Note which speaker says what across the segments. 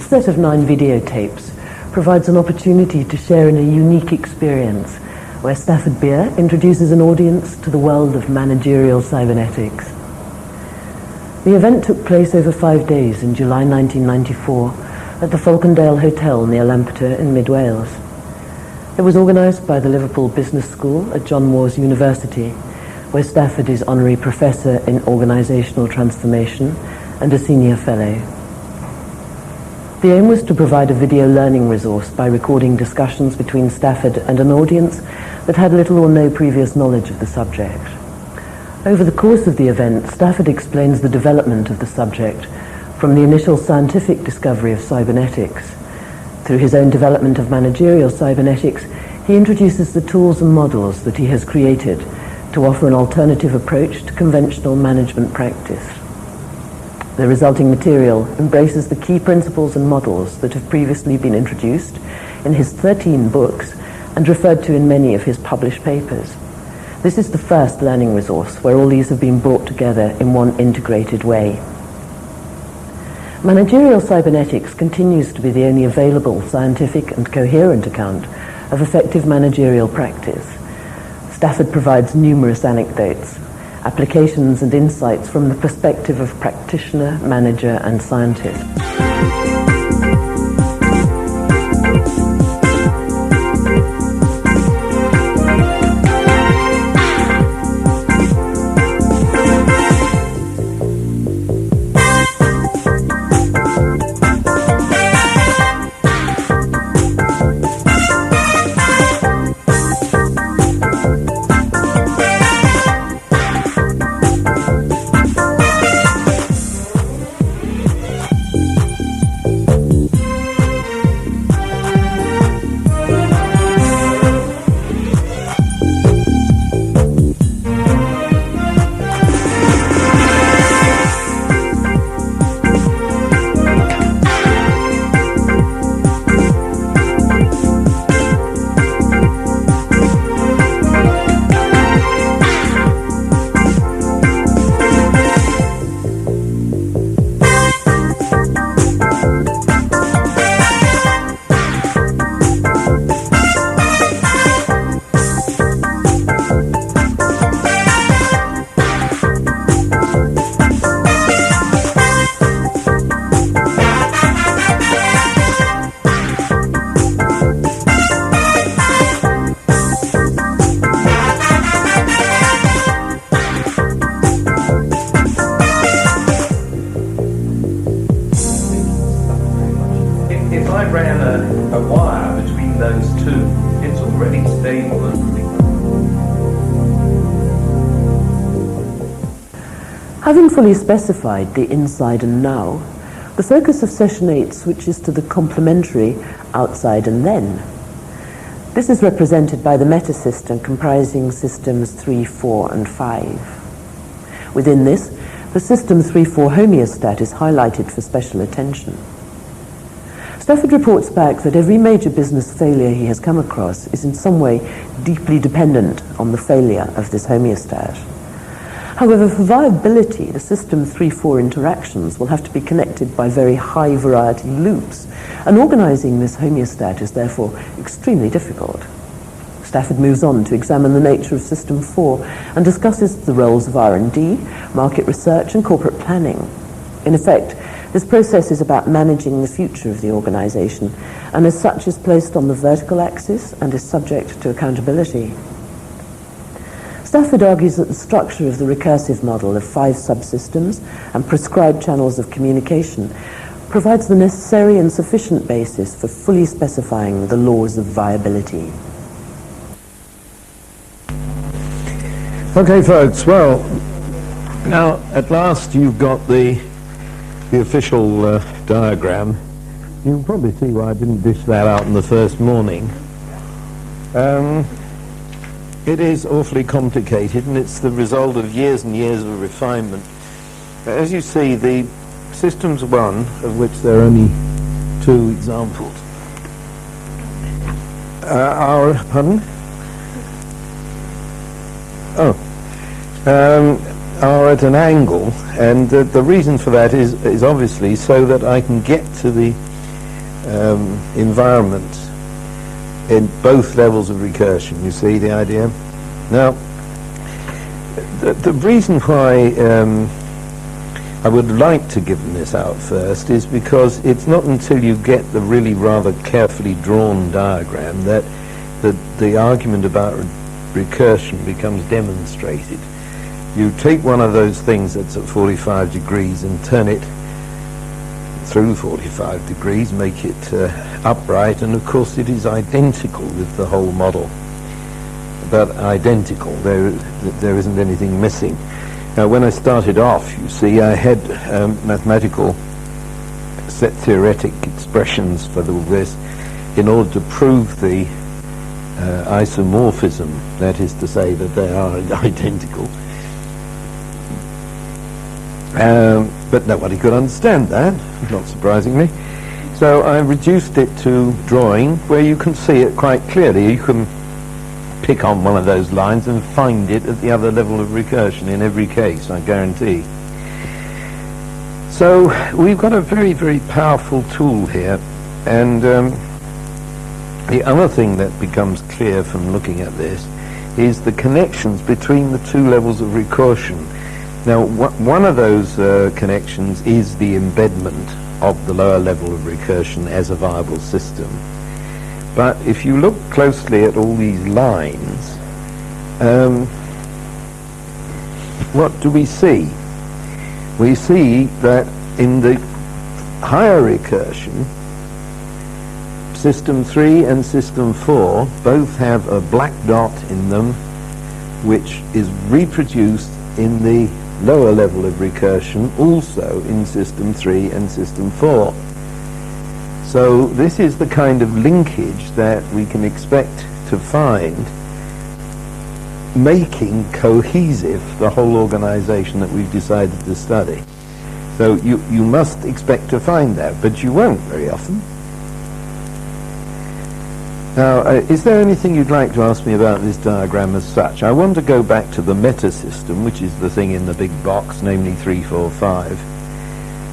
Speaker 1: set of 9 videotapes provides an opportunity to share in a unique experience where Stafford Beer introduces an audience to the world of managerial cybernetics. The event took place over 5 days in July 1994 at the Falcondale Hotel near Lampeter in Mid Wales. It was organised by the Liverpool Business School at John Moores University, where Stafford is Honorary Professor in Organisational Transformation and a Senior Fellow. The aim was to provide a video learning resource by recording discussions between Stafford and an audience that had little or no previous knowledge of the subject. Over the course of the event, Stafford explains the development of the subject from the initial scientific discovery of cybernetics. Through his own development of managerial cybernetics, he introduces the tools and models that he has created to offer an alternative approach to conventional management practice. The resulting material embraces the key principles and models that have previously been introduced in his 13 books and referred to in many of his published papers. This is the first learning resource where all these have been brought together in one integrated way. Managerial cybernetics continues to be the only available scientific and coherent account of effective managerial practice. Stafford provides numerous anecdotes, applications and insights from the perspective of practitioner, manager and scientist.
Speaker 2: If I ran a wire between those two, it's already stable and
Speaker 1: Having fully specified the inside and now, the focus of session 8 switches to the complementary outside and then. This is represented by the meta-system comprising systems 3, 4 and 5. Within this, the system 3-4 homeostat is highlighted for special attention. Stafford reports back that every major business failure he has come across is in some way deeply dependent on the failure of this homeostat. However, for viability, the system 3-4 interactions will have to be connected by very high variety loops, and organizing this homeostat is therefore extremely difficult. Stafford moves on to examine the nature of system 4 and discusses the roles of R&D, market research and corporate planning. In effect, this process is about managing the future of the organization, and as such is placed on the vertical axis and is subject to accountability. Stafford argues that the structure of the recursive model of 5 subsystems and prescribed channels of communication provides the necessary and sufficient basis for fully specifying the laws of viability.
Speaker 3: Okay, folks, well, now at last you've got the official diagram. You can probably see why I didn't dish that out in the first morning. It is awfully complicated, and it's the result of years and years of refinement. As you see, the systems 1, of which there are only 2 examples, are, pardon? Are at an angle, and the reason for that is obviously so that I can get to the environment in both levels of recursion. You see the idea? Now, the reason why I would like to give this out first is because it's not until you get the really rather carefully drawn diagram that the argument about recursion becomes demonstrated. You take one of those things that's at 45 degrees and turn it through 45 degrees, make it upright, and of course it is identical with the whole model. But identical, there isn't anything missing. Now, when I started off, you see, I had mathematical set theoretic expressions for all this in order to prove the isomorphism, that is to say that they are identical. But nobody could understand that, not surprisingly. So I reduced it to drawing, where you can see it quite clearly. You can pick on one of those lines and find it at the other level of recursion in every case, I guarantee. So we've got a very, very powerful tool here, and the other thing that becomes clear from looking at this is the connections between the two levels of recursion. Now, one of those connections is the embedment of the lower level of recursion as a viable system. But if you look closely at all these lines, what do we see? We see that in the higher recursion, System 3 and System 4 both have a black dot in them, which is reproduced in the lower level of recursion, also in System 3 and System 4. So this is the kind of linkage that we can expect to find, making cohesive the whole organization that we've decided to study. So you must expect to find that, but you won't very often. Now, is there anything you'd like to ask me about this diagram as such? I want to go back to the meta system, which is the thing in the big box, namely 3, 4, 5,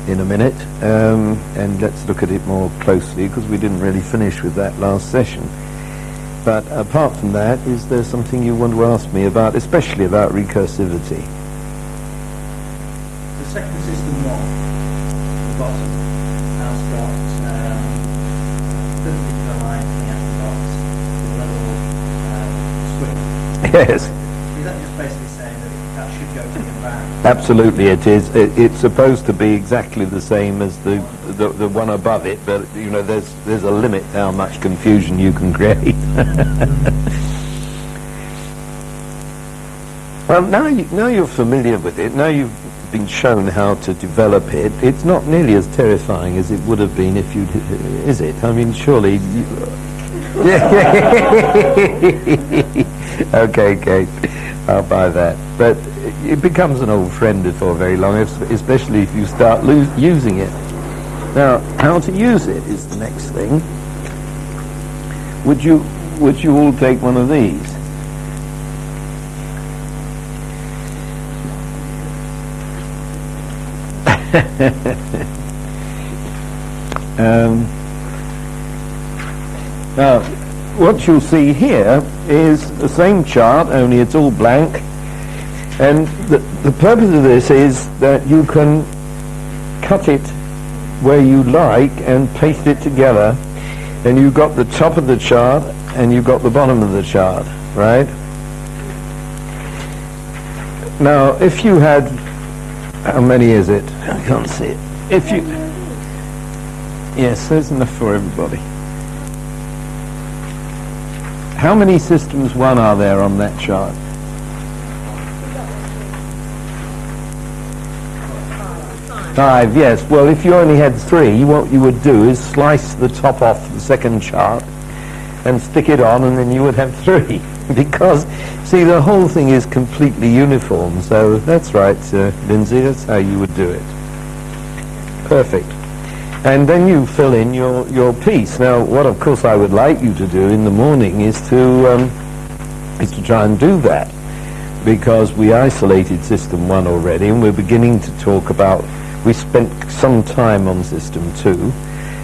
Speaker 3: in a minute, and let's look at it more closely, because we didn't really finish with that last session. But apart from that, is there something you want to ask me about, especially about recursivity?
Speaker 2: The second system 1, the bottom, has got perpendicular line coming out of the box with a level swing.
Speaker 3: Yes.
Speaker 2: Is that just basically saying that should go to the environment?
Speaker 3: Absolutely, it is. It's supposed to be exactly the same as the one above it, but you know, there's a limit to how much confusion you can create. Well, now you're familiar with it. Now you've been shown how to develop it. It's not nearly as terrifying as it would have been if you'd. Is it? I mean, surely. Okay, Kate, I'll buy that. But it becomes an old friend before very long, especially if you start using it. Now, how to use it is the next thing. Would you all take one of these? Now, what you'll see here is the same chart, only it's all blank. And the purpose of this is that you can cut it where you like and paste it together, and you've got the top of the chart and you've got the bottom of the chart, right? Now, if you had, how many is it? I can't see it. If you, yes, there's enough for everybody. How many systems 1 are there on that chart? 5, yes. Well, if you only had 3, what you would do is slice the top off the second chart and stick it on, and then you would have 3. Because, see, the whole thing is completely uniform. So that's right, Lindsay, that's how you would do it. Perfect. And then you fill in your piece. Now, what of course I would like you to do in the morning is to try and do that, because we isolated System 1 already, and we're beginning to talk about, we spent some time on System 2,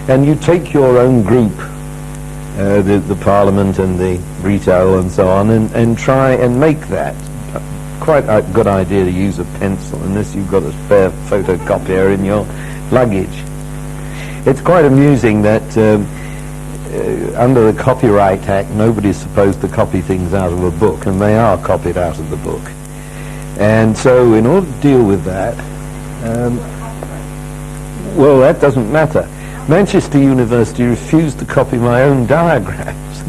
Speaker 3: And you take your own group, the Parliament and the retail and so on, and try and make that. Quite a good idea to use a pencil unless you've got a spare photocopier in your luggage. It's quite amusing that under the Copyright Act nobody's supposed to copy things out of a book, and they are copied out of the book. And so in order to deal with that, well, that doesn't matter. Manchester University refused to copy my own diagrams.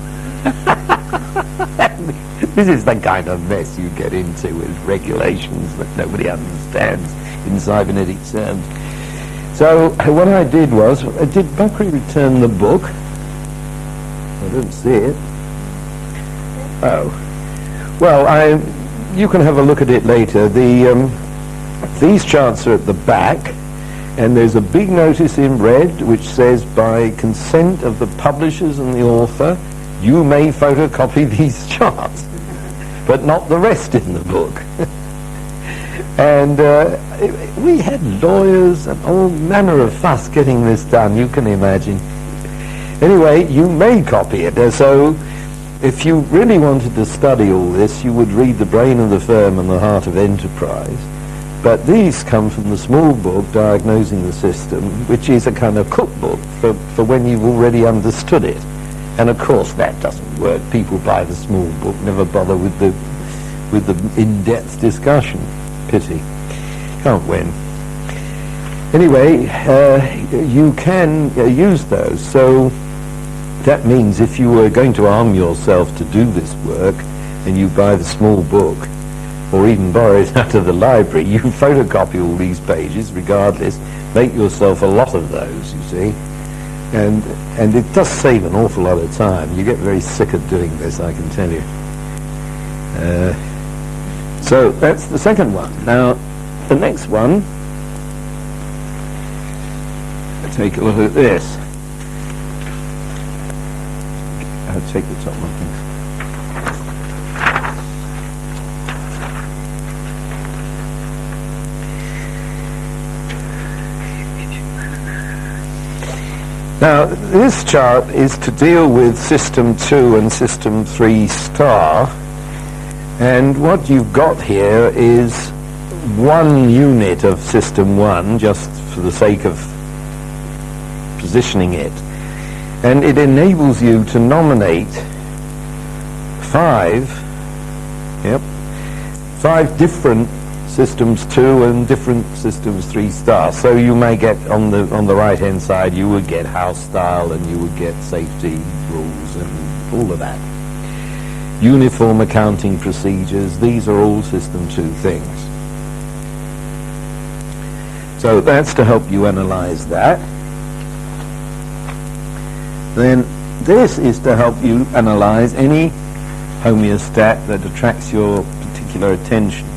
Speaker 3: This is the kind of mess you get into with regulations that nobody understands in cybernetic terms. So what I did was, did Buckley return the book? I don't see it. Oh. Well, you can have a look at it later. These charts are at the back, and there's a big notice in red which says, by consent of the publishers and the author, you may photocopy these charts, but not the rest in the book. And we had lawyers and all manner of fuss getting this done, you can imagine. Anyway, you may copy it. So if you really wanted to study all this, you would read The Brain of the Firm and The Heart of Enterprise. But these come from the small book, Diagnosing the System, which is a kind of cookbook for when you've already understood it. And of course that doesn't work. People buy the small book, never bother with the in-depth discussion. Pity. Can't win. Anyway, you can use those. So that means if you were going to arm yourself to do this work, and you buy the small book, or even borrow it out of the library, you photocopy all these pages regardless, make yourself a lot of those, you see. And it does save an awful lot of time. You get very sick of doing this, I can tell you. So that's the second one. Now, the next one, take a look at this. I'll take the top one, thanks. Now, this chart is to deal with System 2 and System 3 star, and what you've got here is one unit of System 1, just for the sake of positioning it, and it enables you to nominate five different Systems 2 and different Systems 3 star. So you may get, on the right hand side, you would get house style, and you would get safety rules and all of that. Uniform accounting procedures, these are all System 2 things. So that's to help you analyze that. Then this is to help you analyze any homeostat that attracts your particular attention.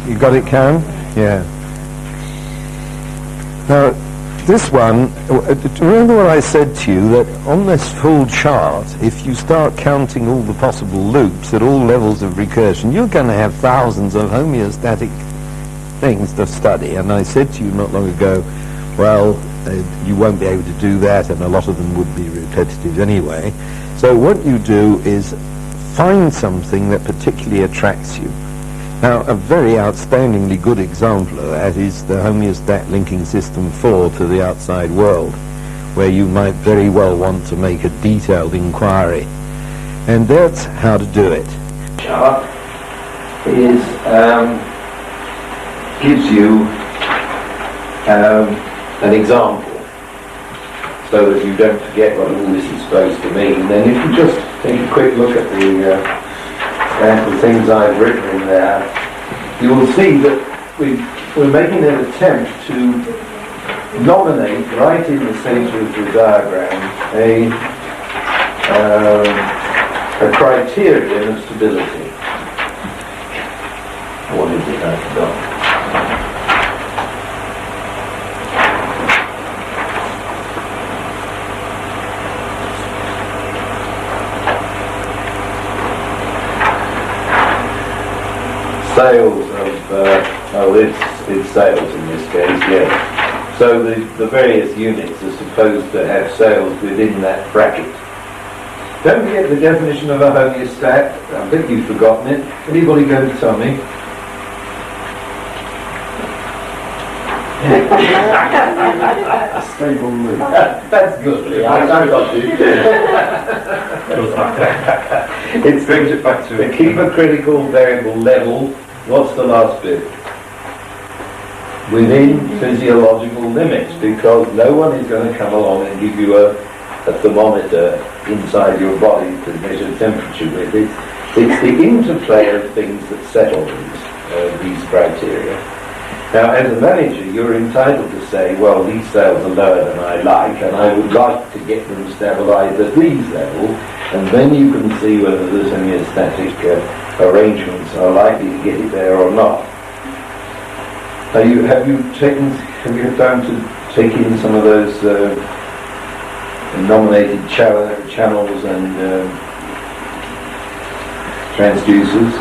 Speaker 3: You got it, Karen? Yeah. Now, this one, remember what I said to you, that on this full chart, if you start counting all the possible loops at all levels of recursion, you're going to have thousands of homeostatic things to study. And I said to you not long ago, well, you won't be able to do that, and a lot of them would be repetitive anyway. So what you do is find something that particularly attracts you. Now, a very outstandingly good example of that is the homeostat linking System 4 to the outside world, where you might very well want to make a detailed inquiry. And that's how to do it. Chart is, gives you an example, so that you don't forget what all this is supposed to mean. And then if you just take a quick look at the things I've written in there, you will see that we're making an attempt to nominate right in the center of the diagram a criterion of stability. What is it I've done?
Speaker 4: sales of, it's sales in this case, yes. So the various units are supposed to have sales within that bracket. Don't forget the definition of a homeostat. I think you've forgotten it. Anybody going to tell me?
Speaker 5: A stable mood.
Speaker 4: That's good. I got you. It brings it back to it. Keep a critical variable level. What's the last bit? Within physiological limits, because no one is going to come along and give you a thermometer inside your body to measure temperature with. It's the interplay of things that settle these criteria. Now, as a manager, you're entitled to say, well, these sales are lower than I like, and I would like to get them stabilised at these levels, and then you can see whether the homeostatic arrangements are likely to get it there or not. Have you had time to take in some of those nominated channels and transducers?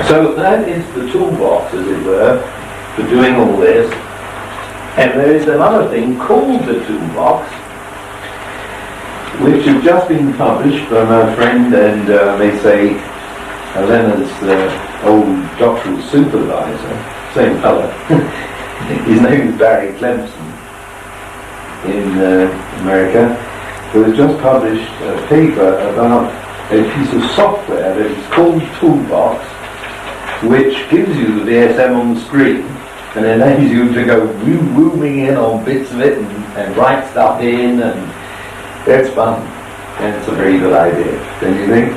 Speaker 4: So that is the toolbox, as it were, for doing all this. And there is another thing called the toolbox, which has just been published by my friend and, they say, Elena's old doctoral supervisor, same fellow. His name is Barry Clemson in America, who has just published a paper about a piece of software that is called Toolbox, which gives you the VSM on the screen and enables you to go zooming in on bits of it and write stuff in, and it's fun. And it's a very good idea, don't you think?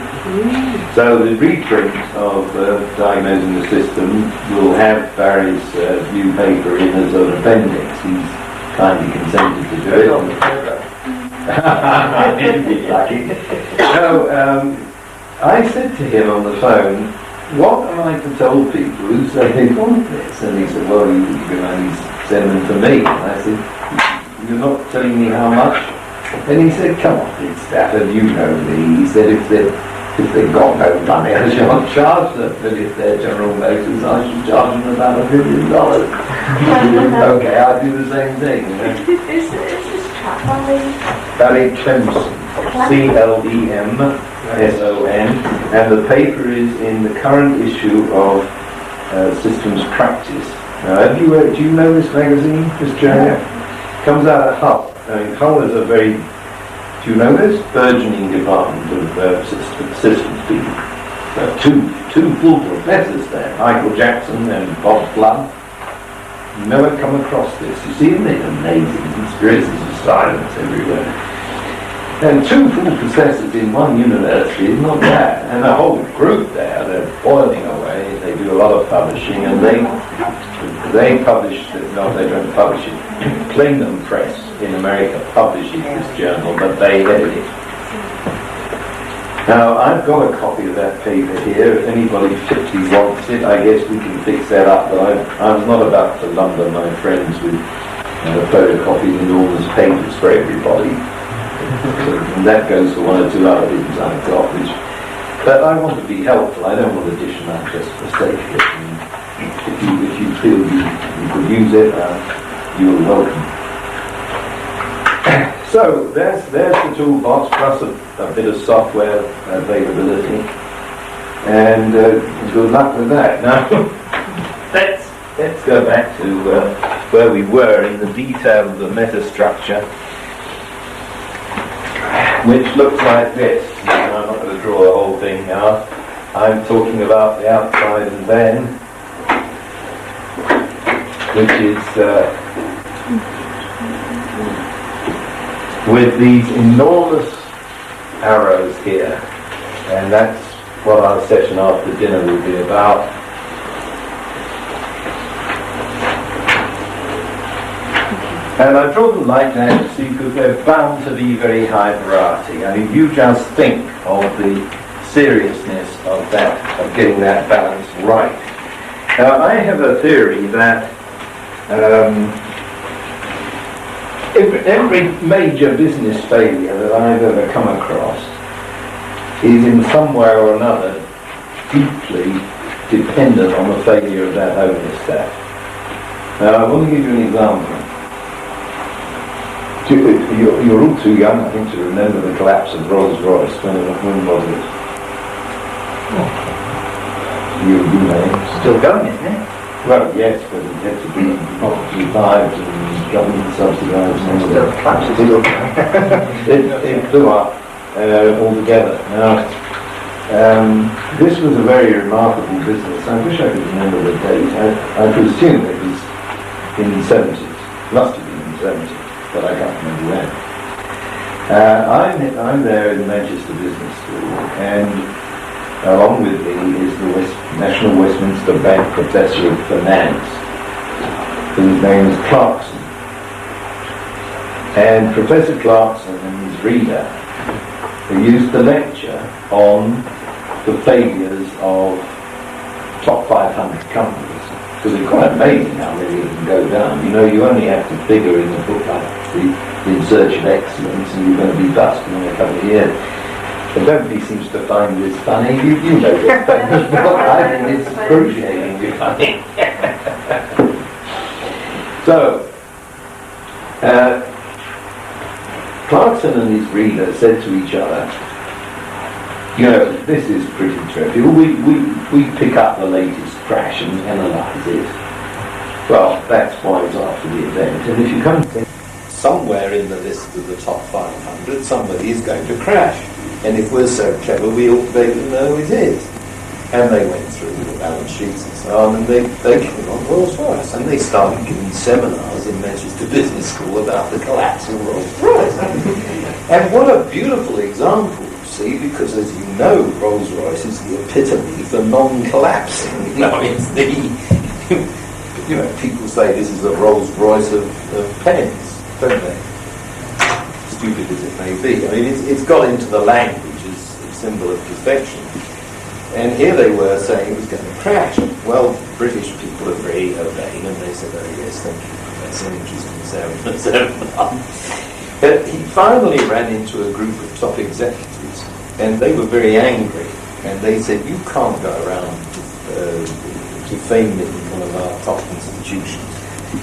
Speaker 4: So the reprint of Diagnosing the System will have Barry's new paper in as an appendix. He's kindly consented to do it. Lucky. So I said to him on the phone, what am I to tell people who say they want this? And he said, well, you can only send them to me. And I said, you're not telling me how much? And he said, come on, it's Stafford, you know me. He said, if they've got no money, I shan't charge them. But if they're General Motors, I should charge them about $1 billion. Okay, I'll do the same thing. You know?
Speaker 6: Is this chap
Speaker 4: Barry Clemson, Clemson, and the paper is in the current issue of Systems Practice. Now, do you know this magazine, Mr. Jones? Comes out of Hull. I mean, Hull is a very, do you know this? Burgeoning department of systems people. Two full professors there, Michael Jackson and Bob Flood. You never come across this. You see them, they're amazing. Conspiracies of silence everywhere. And two full professors in one university is not bad. And a whole group there, they're boiling away. They do a lot of publishing, and they publish, no, they don't publish it. Klingon Press in America publishes this journal, but they edit it. Now, I've got a copy of that paper here. If anybody particularly wants it, I guess we can fix that up. But I'm not about to lumber my friends with photocopying enormous papers for everybody. And that goes for one or two other things I've got. But I want to be helpful. I don't want to dish them out just for the sake of it. And if you feel you could use it, you're welcome. So there's the toolbox plus a bit of software availability, and good luck with that. Now let's go back to where we were in the detail of the metastructure, which looks like this. Now, I'm not going to draw the whole thing now. I'm talking about the outside and then, which is with these enormous arrows here, and that's what our session after dinner will be about. And I draw them like that, you see, because they're bound to be very high variety. I mean, you just think of the seriousness of that, of getting that balance right. Now, I have a theory that Every major business failure that I've ever come across is in some way or another deeply dependent on the failure of that owner staff. Now I want to give you an example. You're all too young, I think, to remember the collapse of Rolls-Royce. When was it? You may.
Speaker 2: Still going, isn't it?
Speaker 4: Well, yes, but it had to be property revived and government subsidised and
Speaker 2: Still collapses.
Speaker 4: it blew up altogether. Now, this was a very remarkable business. I wish I could remember the date. I presume it was in the 70s. Must have been in the 70s, but I can't remember when. I'm there in the Manchester Business School, and along with me is the National Westminster Bank Professor of Finance, whose name is Clarkson. And Professor Clarkson and his reader used to lecture on the failures of top 500 companies. Because it's quite amazing how many of them go down. You know, you only have to figure in a book like In Search of Excellence, and you're going to be busting in a couple of years. But nobody seems to find this funny. You know this famous book. I think it's excruciatingly funny. So, Clarkson and his reader said to each other, you know, this is pretty trivial. We pick up the latest crash and analyse it. Well, that's why it's after the event. And if you come to somewhere in the list of the top 500, somebody is going to crash. And if we're so clever, we ought to be able to know it is. And they went through the balance sheets and so on, and they came on Rolls-Royce. And they started giving seminars in Manchester Business School about the collapse of Rolls-Royce. And what a beautiful example, you see, because as you know, Rolls-Royce is the epitome for non-collapsing. You know, it's the, you know, people say this is a Rolls-Royce of pens, don't they? Stupid as it may be. I mean, it's got into the language as a symbol of perfection. And here they were saying it was going to crash. Well, British people are very urbane, and they said, oh yes, thank you, Professor, interesting seminar. But he finally ran into a group of top executives, and they were very angry. And they said, you can't go around defaming one of our top institutions.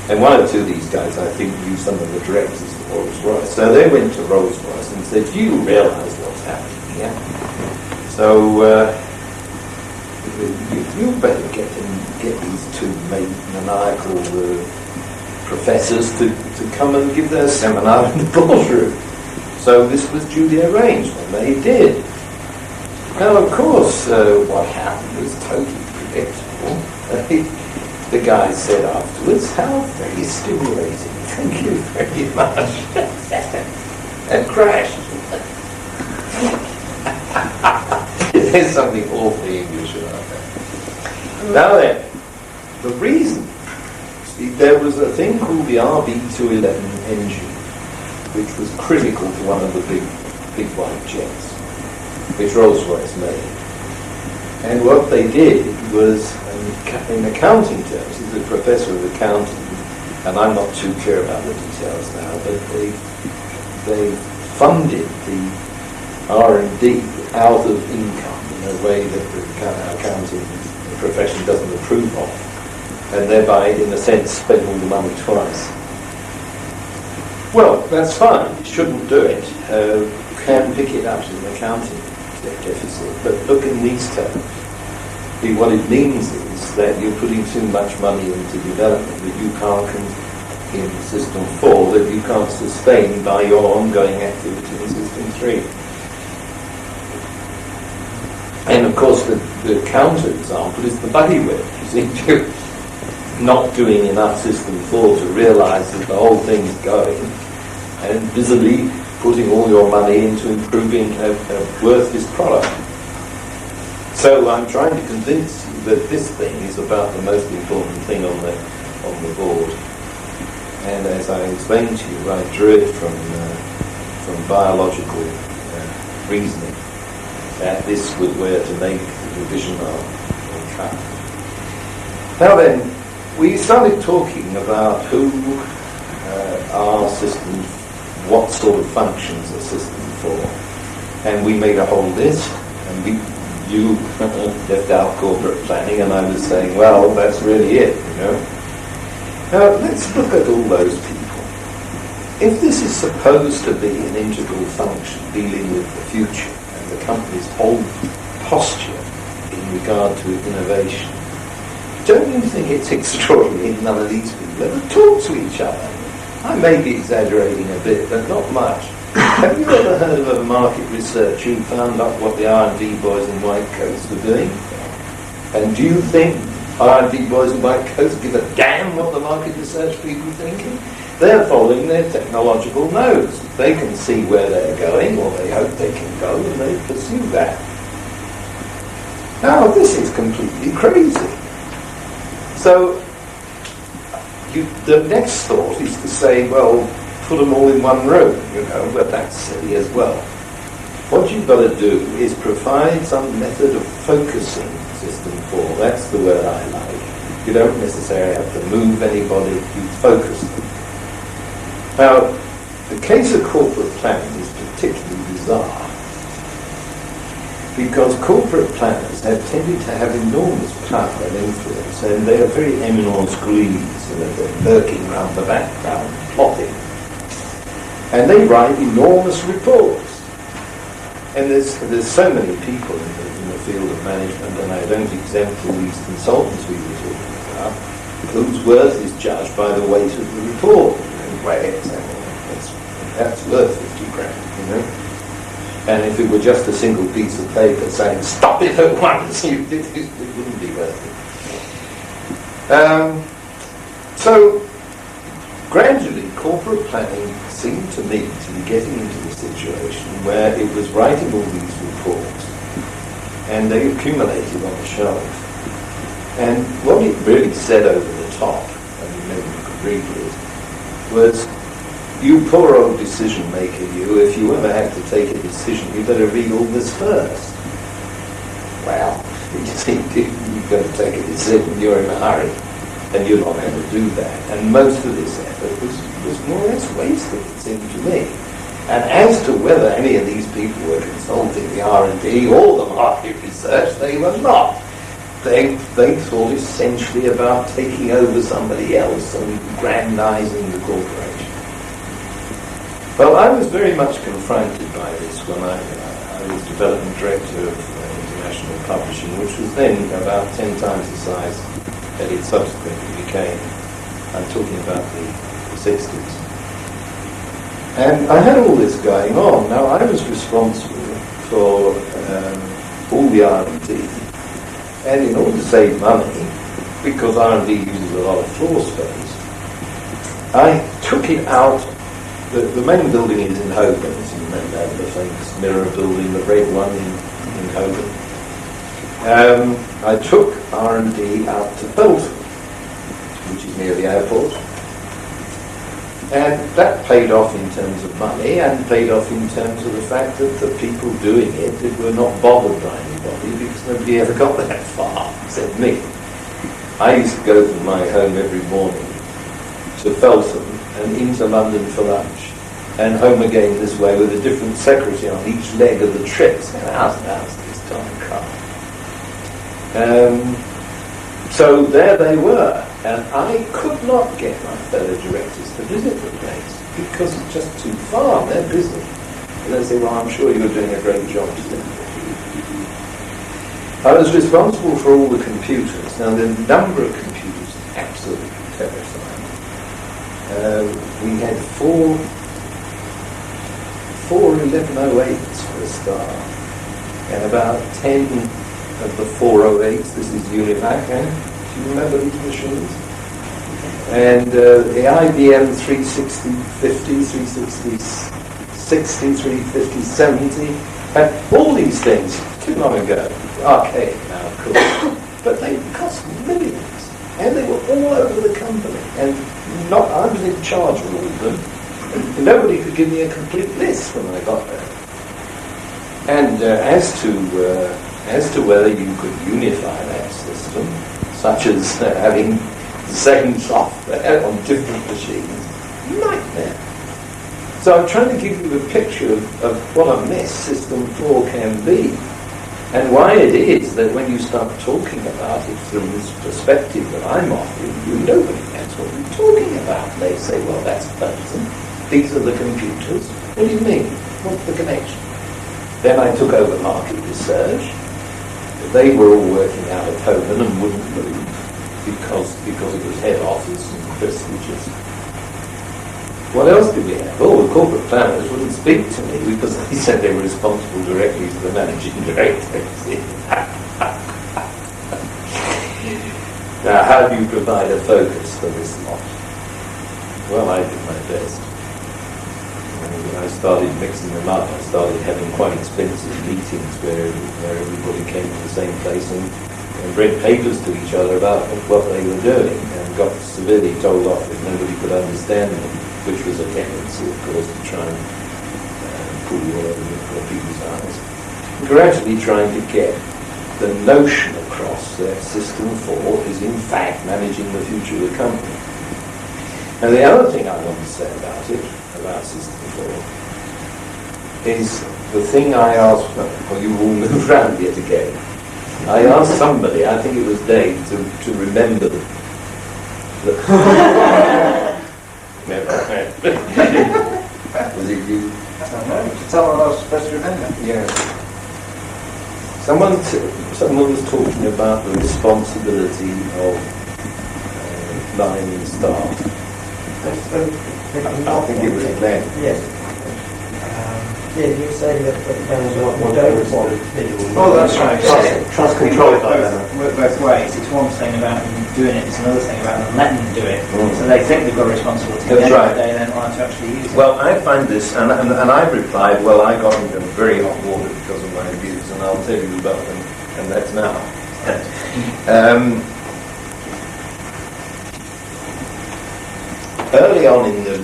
Speaker 4: And one or two of these guys, I think, knew some of the directors of Rolls-Royce. So they went to Rolls-Royce and said, do you realise what's happening here? So you better get these two maniacal professors to come and give their seminar in the boardroom. So this was duly arranged, and they did. Now, of course, what happened was totally predictable. The guy said afterwards, how very stimulating, thank you very much. And crashed. There's something awfully English about that. Now then, the reason, see, there was a thing called the RB211 engine, which was critical to one of the big white jets, which Rolls-Royce made. And what they did was, in accounting terms, he's a professor of accounting, and I'm not too clear about the details now, but they funded the R&D out of income in a way that the accounting profession doesn't approve of, and thereby, in a sense, spend all the money twice. Well, that's fine. You shouldn't do it. You can pick it up as an accounting deficit, but look in these terms. What it means is that you're putting too much money into development that you can't, in System 4, that you can't sustain by your ongoing activity in System 3. And of course, the counter example is the buggy whip. You see, not doing enough System 4 to realise that the whole thing's going, and busily putting all your money into improving a worthless product. So I'm trying to convince you that this thing is about the most important thing on the board. And as I explained to you, I drew it from biological reasoning, that this was where to make the division or cut. Now then, we started talking about who are systems, what sort of functions are systems for? And we made a whole list, and you left out corporate planning, and I was saying, well, that's really it, you know. Now, let's look at all those people. If this is supposed to be an integral function dealing with the future and the company's whole posture in regard to innovation, don't you think it's extraordinary none of these people ever talk to each other? I may be exaggerating a bit, but not much. Have you ever heard of a market researcher who found out what the R&D boys in white coats were doing? And do you think R&D boys in white coats give a damn what the market research people are thinking? They're following their technological nose. They can see where they're going, or they hope they can go, and they pursue that. Now, this is completely crazy. So, the next thought is to say, well, put them all in one room, you know, but that's silly as well. What you've got to do is provide some method of focusing system for. That's the word I like. You don't necessarily have to move anybody, you focus them. Now, the case of corporate planning is particularly bizarre because corporate planners have tended to have enormous power and influence, and they are very eminence grise, they're lurking around the background, plotting. And they write enormous reports. And there's so many people in the field of management, and I don't exempt all these consultants we were talking about, whose worth is judged by the weight of the report. That's worth 50 grand, you know. And if it were just a single piece of paper saying, stop it at once, it wouldn't be worth it. So, gradually, corporate planning seemed to me to be getting into the situation where it was writing all these reports, and they accumulated on the shelf. And what it really said over the top, and maybe you could read it, was, you poor old decision maker, you, if you ever have to take a decision, you better read all this first. Well, you see, you've got to take a decision, you're in a hurry, and you're not able to do that. And most of this effort was more or less wasted, it seemed to me. And as to whether any of these people were consulting the R&D or the market research, they were not. They thought essentially about taking over somebody else and grandizing the corporation. Well, I was very much confronted by this when I was development director of international publishing, which was then about 10 times the size that it subsequently became. I'm talking about the 60s. And I had all this going on. Now, I was responsible for all the R&D. And in order to save money, because R&D uses a lot of floor space, I took it out. The main building is in Hogan, as you remember, the famous mirror building, the red one in Hogan. I took R&D out to Felton, which is near the airport. And that paid off in terms of money and paid off in terms of the fact that the people doing it were not bothered by anybody because nobody ever got that far, except me. I used to go from my home every morning to Felton and into London for lunch, and home again this way with a different secretary on each leg of the trip. So how's this darn car? So there they were, and I could not get my fellow directors to visit the place because it's just too far. They're busy. And they say, well, I'm sure you're doing a great job today. I was responsible for all the computers. Now, the number of computers is absolutely terrifying. We had four 1108s for a start, and about 10 of the 408s, this is Univac, do you remember these machines? And the IBM 360, 50, 360, 60, 350, 70, and all these things, too long ago, archaic now, of course, but they cost millions, and they were all over the company, and I was in charge of all of them, and nobody could give me a complete list when I got there. And as to whether you could unify that system, such as having the same software on different machines, nightmare. So I'm trying to give you a picture of what a mess System 4 can be, and why it is that when you start talking about it from this perspective that I'm offering you, nobody knows what you're talking about. They say, well, that's Bunsen. These are the computers. What do you mean? What's the connection? Then I took over market research. They were all working out of Holman and wouldn't move because it was head office and prestigious. What else did we have? Oh, the corporate planners wouldn't speak to me because they said they were responsible directly to the managing director. Now, how do you provide a focus for this lot? Well, I did my best. When I started mixing them up, I started having quite expensive meetings where everybody came to the same place and read papers to each other about what they were doing and got severely told off if nobody could understand them, which was a tendency, of course, to try and pull you all over people's eyes. Gradually trying to get the notion across that System 4 is in fact managing the future of the company. And the other thing I want to say about it, about System 4, is the thing I asked, well, you all move around yet again. I asked somebody, I think it was Dave, to remember the was it you?
Speaker 5: I don't know. To tell what I was supposed to remember.
Speaker 4: Yeah. Someone was talking about the responsibility of line staff. I think it was Glenn.
Speaker 6: Yes. Yeah, you were saying that depends on what you don't want.
Speaker 5: Oh, that's right.
Speaker 6: Trust controlled by them.
Speaker 5: Work both ways. It's one thing about them doing it, it's another thing about them letting them do it. So they think they've got a responsibility.
Speaker 4: That's right.
Speaker 5: They don't want to actually use it.
Speaker 4: Well, I find this, and I replied, well, I got into very hot water because of my views, and I'll tell you about them, and that's now. Early on in the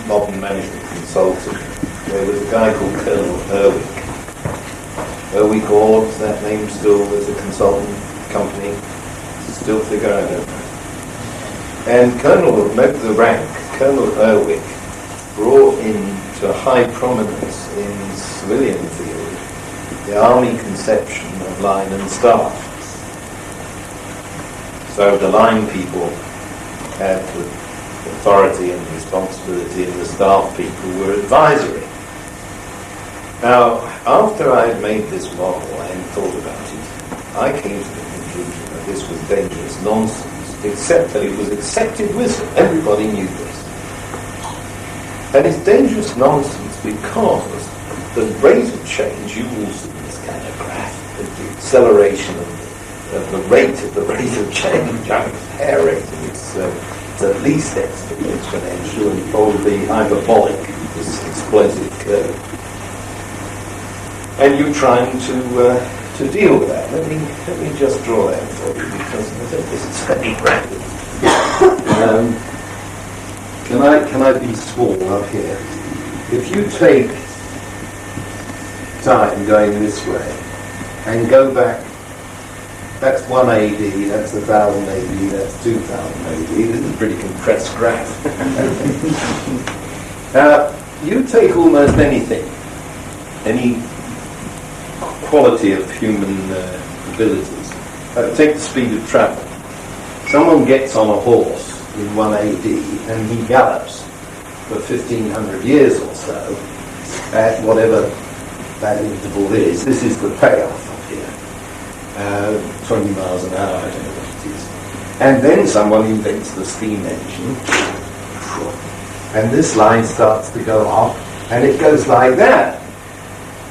Speaker 4: modern management consulting, there was a guy called Colonel Erwick Ord, is that name still as a consultant company? Still figure, I don't know. And Colonel Erwick brought into high prominence in the civilian field the army conception of line and staff. So the line people had the authority and responsibility, and the staff people were advisory. Now, after I had made this model and thought about it, I came to the conclusion that this was dangerous nonsense, except that it was accepted wisdom. Everybody knew this. And it's dangerous nonsense because the rate of change, you will see this kind of graph, the acceleration of the rate of change, hair rate, it's at least exponential and probably hyperbolic, this explosive curve. And you're trying to deal with that. Let me just draw that for you because I think this is very rapid. Can I be small up here? If you take time going this way and go back, that's 1 AD, that's 1,000 AD, that's 2,000 AD. This is a pretty compressed graph. You take almost anything, any quality of human abilities. Take the speed of travel. Someone gets on a horse in 1 AD and he gallops for 1,500 years or so at whatever that interval is. This is the payoff up here. 20 miles an hour, I don't know what it is. And then someone invents the steam engine and this line starts to go up and it goes like that.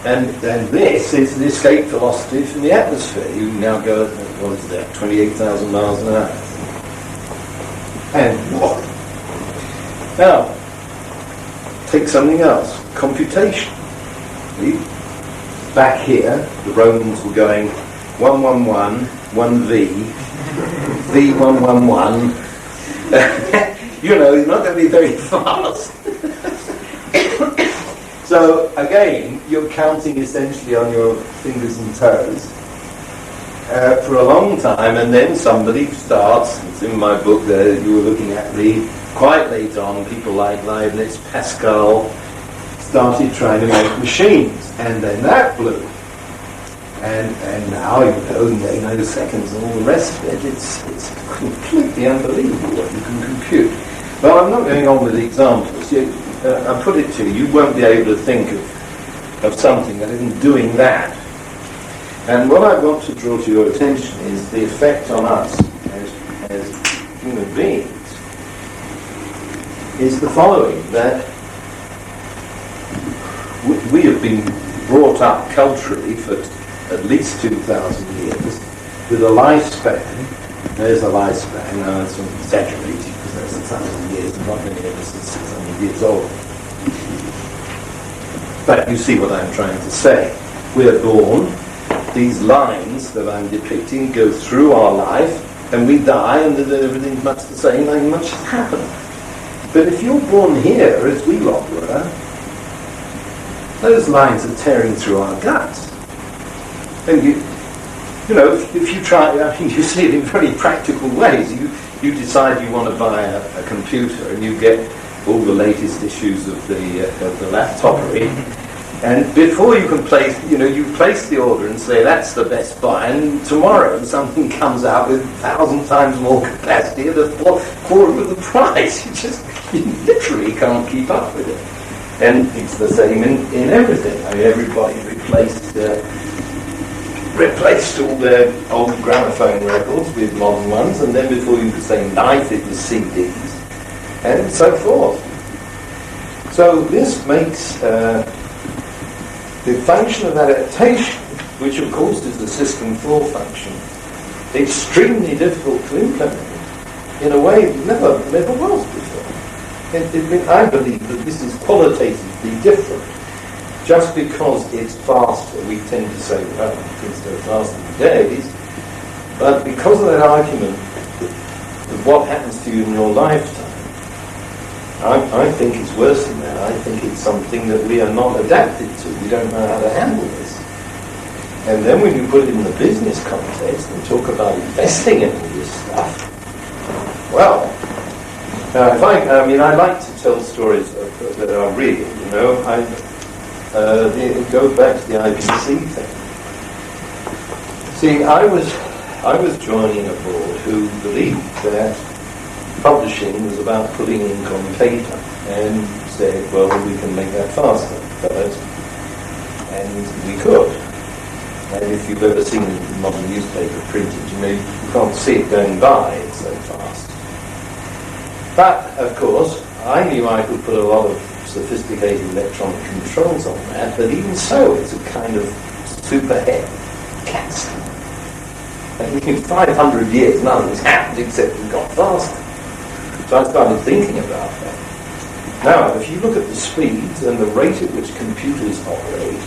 Speaker 4: And this is the escape velocity from the atmosphere. You now go at, what is that, 28,000 miles an hour. And what? Now, take something else. Computation. See? Back here, the Romans were going 111, 1V, V111. You know, it's not going to be very fast. So again, you're counting essentially on your fingers and toes for a long time, and then somebody starts, it's in my book there, you were looking at the
Speaker 7: quite late on, people like Leibniz, Pascal, started trying to make machines, and then that blew. And now, you know, nanoseconds and all the rest of it, it's completely unbelievable what you can compute. Well, I'm not going on with the examples. I put it to you, you won't be able to think of something that isn't doing that. And what I want to draw to your attention is the effect on us as human beings is the following, that we have been brought up culturally for at least 2,000 years with a lifespan. There's a lifespan, now it's exaggerated because that's 1,000 years, and not many of us are 600 years old. But you see what I'm trying to say. We're born, these lines that I'm depicting go through our life, and we die, and everything's much the same, nothing much has happened. But if you're born here, as we lot were, those lines are tearing through our guts. And you know, if you try, I mean, you see it in very practical ways. You decide you want to buy a computer, and you get all the latest issues of the laptoppery. And before you can place, you place the order and say that's the best buy, and tomorrow something comes out with 1,000 times more capacity at a quarter of the price. You literally can't keep up with it. And it's the same in everything. I mean, everybody replaced all their old gramophone records with modern ones, and then before you could say knife, it was CDs, and so forth. So this makes the function of adaptation, which of course is the system 4 function, extremely difficult to implement in a way it never was before. I believe that this is qualitatively different. Just because it's faster, we tend to say, well, things go faster these days, but because of that argument of what happens to you in your lifetime, I think it's worse than that. I think it's something that we are not adapted to. We don't know how to handle this. And then when you put it in the business context and talk about investing in all this stuff, well, I like to tell stories that are real, it goes back to the IPC thing. See, I was joining a board who believed that publishing was about putting ink on paper, and said, well, we can make that faster, and we could. And if you've ever seen a modern newspaper printed, you can't see it going by, it's so fast. But, of course, I knew I could put a lot of sophisticated electronic controls on that, but even so, it's a kind of superhead cast. And in 500 years, nothing's happened except we've got faster. So I started thinking about that. Now, if you look at the speeds and the rate at which computers operate,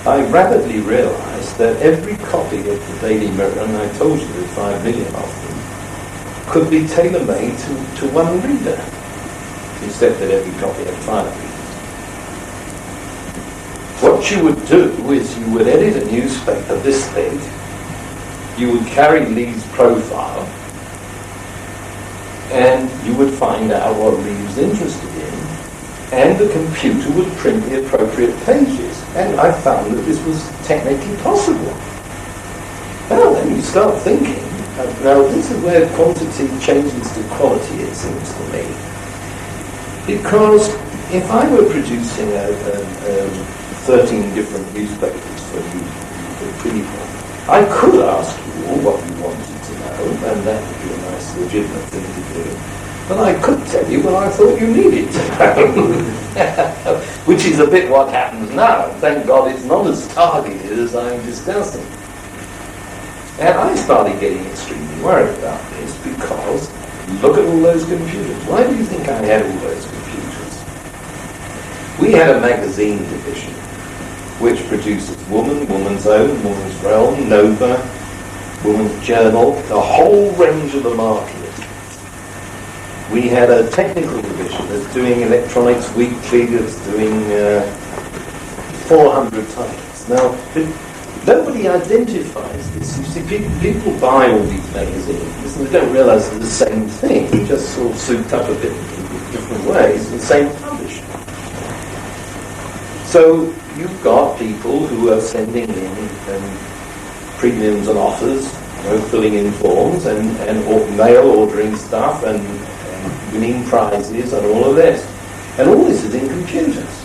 Speaker 7: I rapidly realized that every copy of the Daily Mirror, and I told you there were 5 million of them, could be tailor-made to one reader, except that every copy had 5 readers. What you would do is you would edit a newspaper this big, you would carry Lee's profile, and you would find out what Lee was interested in, and the computer would print the appropriate pages. And I found that this was technically possible. Well, then you start thinking, now this is where quantity changes to quality, it seems to me. Because if I were producing 13 different newspapers for people, I could ask you all what you wanted to know, and that would be a nice legitimate thing to do. But I could tell you what I thought you needed to know, which is a bit what happens now. Thank God it's not as targeted as I'm discussing. And I started getting extremely worried about this because look at all those computers. Why do you think I had all those computers? We had a magazine division which produces Woman, Woman's Own, Woman's Realm, Nova, Woman's Journal, a whole range of the market. We had a technical division that's doing Electronics Weekly, that's doing 400 titles. Now, nobody identifies this. You see, people buy all these magazines and they don't realise they're the same thing. They're just sort of souped up a bit in different ways, the same publisher. So you've got people who are sending in premiums and offers, filling in forms and mail ordering stuff and winning prizes and all of this. And all this is in computers.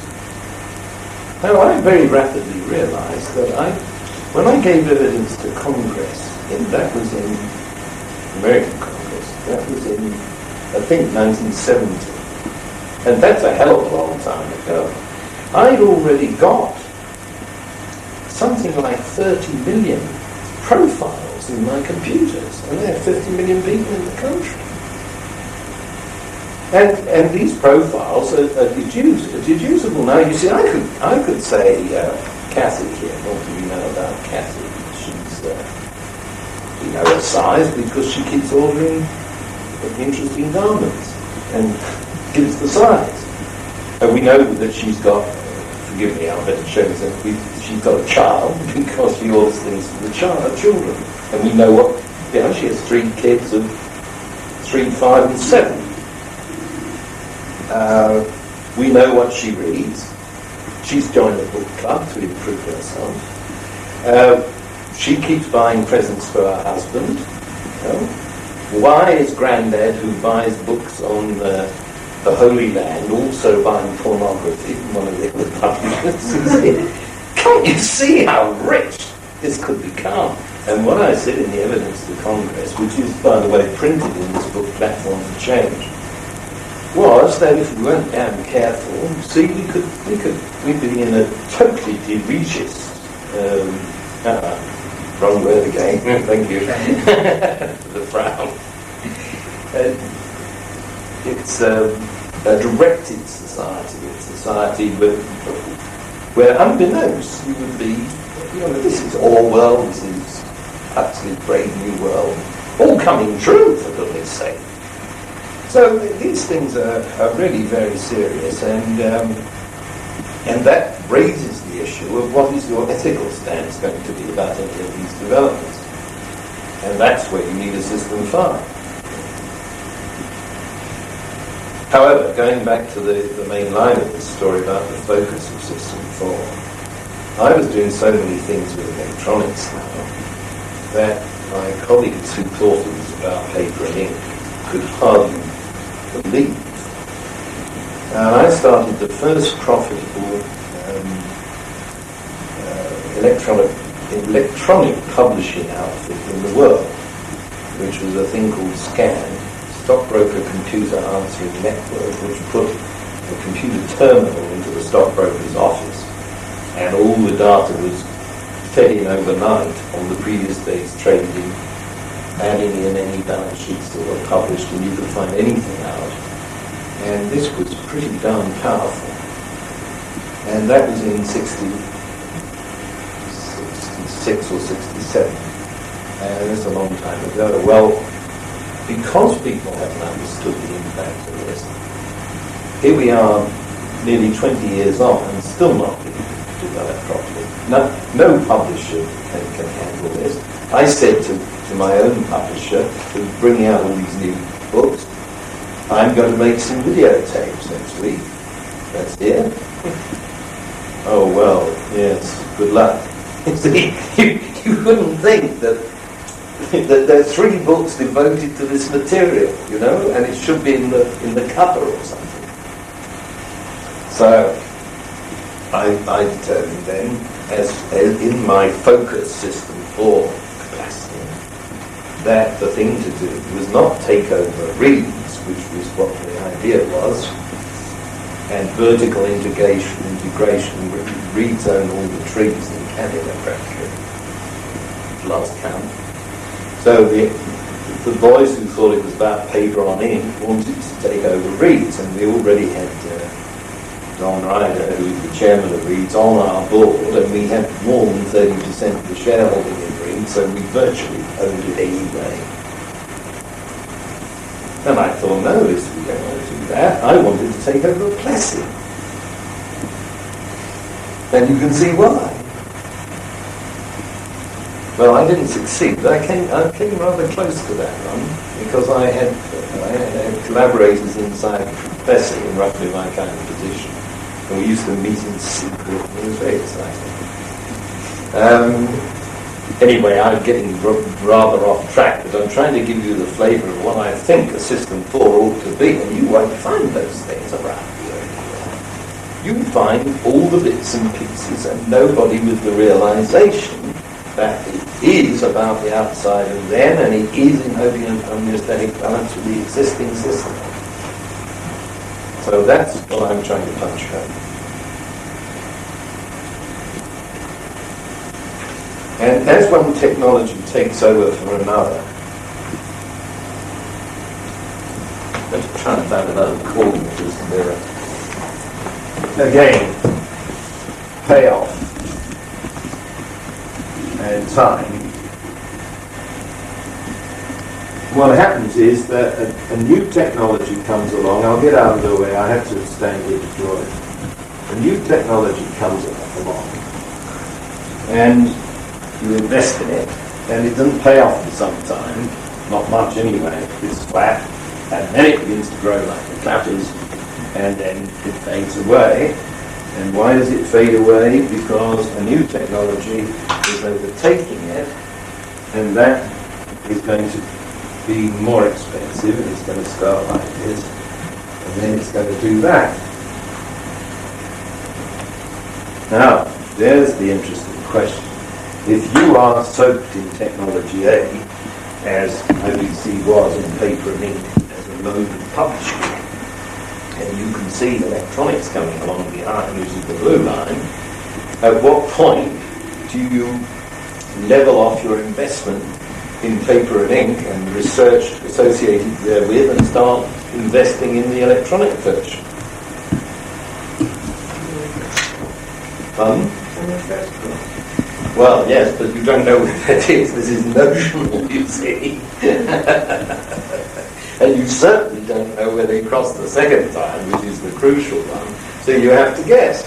Speaker 7: Now, I very rapidly realised that when I gave evidence to Congress, that was in American Congress, that was in, I think, 1970. And that's a hell of a long time ago. I'd already got something like 30 million profiles in my computers, and there are 50 million people in the country. And these profiles are deducible. Now, you see, I could say Kathy here. What do we know about Kathy? She's, we know her size because she keeps ordering interesting garments and gives the size. And we know that she's got, forgive me, I better show you that she's got a child because she orders things for the children. And we know what, she has 3 kids of 3, 5 and 7. We know what she reads. She's joined the book club to improve herself. She keeps buying presents for her husband. Why is Grandad, who buys books on the Holy Land, also buying pornography from one of the other publishers? Can't you see how rich this could become? And what I said in the evidence to Congress, which is, by the way, printed in this book, Platform for Change, was that if we weren't damn careful, see, we'd be in a totally delicious, wrong word again, thank you, the frown. It's a directed society, a society where unbeknownst you would be, this is Orwell, this is absolute brave new world, all coming true, for goodness sake. So these things are really very serious, and that raises the issue of what is your ethical stance going to be about any of these developments. And that's where you need a System 5. However, going back to the main line of this story about the focus of System 4, I was doing so many things with electronics now that my colleagues who thought it was about paper and ink could hardly believe. And I started the first profitable electronic publishing outfit in the world, which was a thing called SCAN, Stockbroker Computer Answering Network, which put a computer terminal into the stockbroker's office, and all the data was fed in overnight on the previous day's trading, adding in any balance sheets that were published, and you could find anything out. And this was pretty darn powerful. And that was in 66 or 67. And that's a long time ago. Well, because people haven't understood the impact of this, here we are nearly 20 years on and still not being developed properly. No publisher can handle this. I said to my own publisher, who's bringing out all these new books, I'm going to make some videotapes next week. That's it. Oh, well, yes, good luck. You wouldn't think that there are 3 books devoted to this material, and it should be in the cover or something. So I determined then, as in my focus System 4 capacity, that the thing to do was not take over reads, which was what the idea was, and vertical integration, reads own all the trees in Canada practically, last count. So the boys who thought it was about paper on ink wanted to take over reads, and we already had Don Ryder, who is the chairman of Reeds, on our board, and we had more than 30% of the shareholding in Reeds, so we virtually owned it anyway. And I thought, no, we don't want to do that. I wanted to take over plastic. And you can see why. Well, I didn't succeed, but I came rather close to that one because I had collaborators inside the professor in roughly my kind of position, and we used to meet in secret, and it was very exciting. Anyway, I'm getting rather off track, but I'm trying to give you the flavour of what I think a System 4 ought to be, and you won't find those things around here anywhere. You find all the bits and pieces, and nobody with the realisation that it is about the outside of them, and it is in homeostatic balance with the existing system. So that's what I'm trying to punch home. And as one technology takes over for another, let's try and find another coordinates there. Again, payoff and time. What happens is that a new technology comes along. I'll get out of the way. I have to stand here to draw it. A new technology comes along, and you invest in it, and it doesn't pay off for some time, not much anyway. It's flat, and then it begins to grow like the clappers, and then it fades away. And why does it fade away? Because a new technology is overtaking it, and that is going to be more expensive, and it's going to start like this, and then it's going to do that. Now, there's the interesting question. If you are soaked in technology A, as IBC was in paper and ink as a mode of publishing, and you can see electronics coming along behind, which is the blue line, at what point do you level off your investment in paper and ink and research associated therewith and start investing in the electronic version? Well, yes, but you don't know what that is. This is notional, you see. And you certainly don't know where they cross the second time, which is the crucial one. So you have to guess.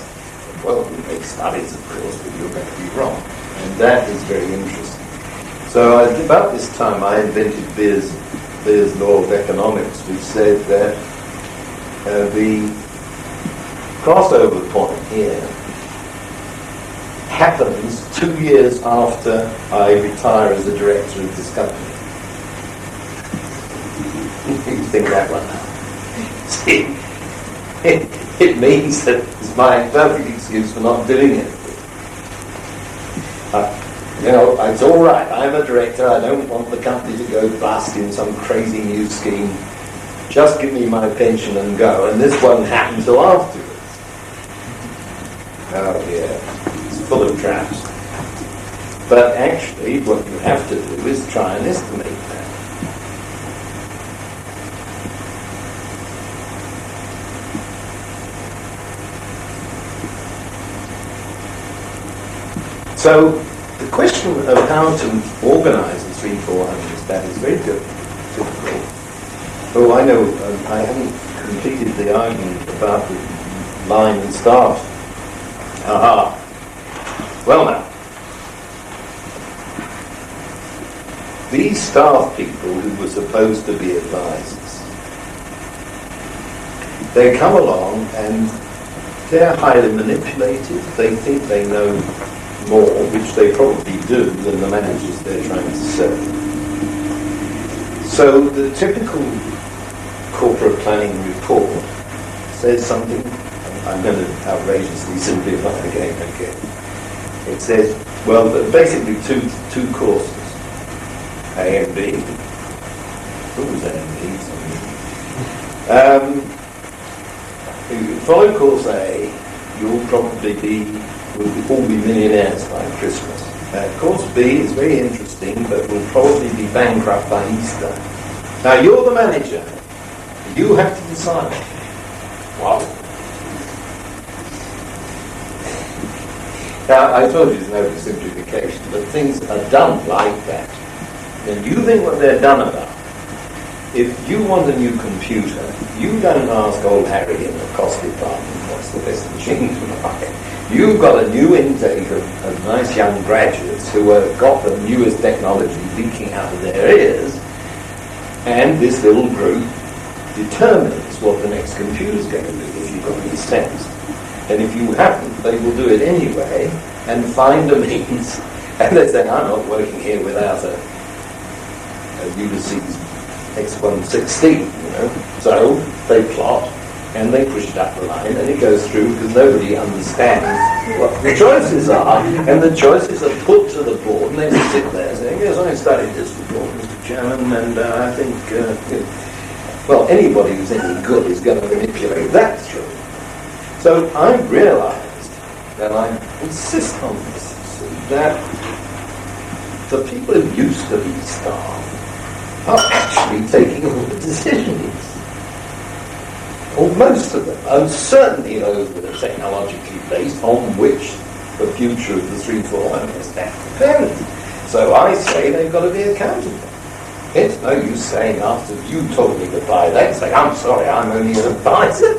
Speaker 7: Well, you make studies, of course, but you're going to be wrong. And that is very interesting. So about this time, I invented Beer's law of economics, which said that the crossover point here happens 2 years after I retire as a director of this company. You think that one out. See, it means that it's my perfect excuse for not doing it. It's all right. I'm a director. I don't want the company to go bust in some crazy new scheme. Just give me my pension and go. And this won't happen till afterwards. Oh, yeah. Full of traps. But actually, what you have to do is try and estimate that. So, the question of how to organise the 3/400 stat is very difficult. Oh, I know, I haven't completed the argument about the line and staff. Aha. Well now, these staff people who were supposed to be advisors, they come along and they're highly manipulated. They think they know more, which they probably do, than the managers they're trying to serve. So the typical corporate planning report says something, I'm going to outrageously simplify again. It says, well, basically two courses, A and B. What was A and B? If you follow course A, you'll probably will all be millionaires by Christmas. Course B is very interesting, but will probably be bankrupt by Easter. Now, you're the manager. You have to decide. Wow. Now, I told you there's no simplification, but things are done like that. And you think what they're done about. If you want a new computer, you don't ask old Harry in the cost department what nice the best machines were like. You've got a new intake of nice young graduates who have got the newest technology leaking out of their ears, and this little group determines what the next computer's going to do if you've got these sense. And if you haven't, they will do it anyway and find a means. And they say, I'm not working here without a Ulysses X-116, you know. So they plot and they push it up the line and it goes through because nobody understands what the choices are. And the choices are put to the board and they sit there saying, yes, I studied this before, Mr. Chairman, and I think, well, anybody who's any good is going to manipulate that through. So I realized, and I insist on this, that the people who used to be staff are actually taking all the decisions. Or most of them, and certainly those that are technologically based, on which the future of the 341 staff depends. So I say they've got to be accountable. It's no use saying after you told me to buy that, say, I'm sorry, I'm only an advisor.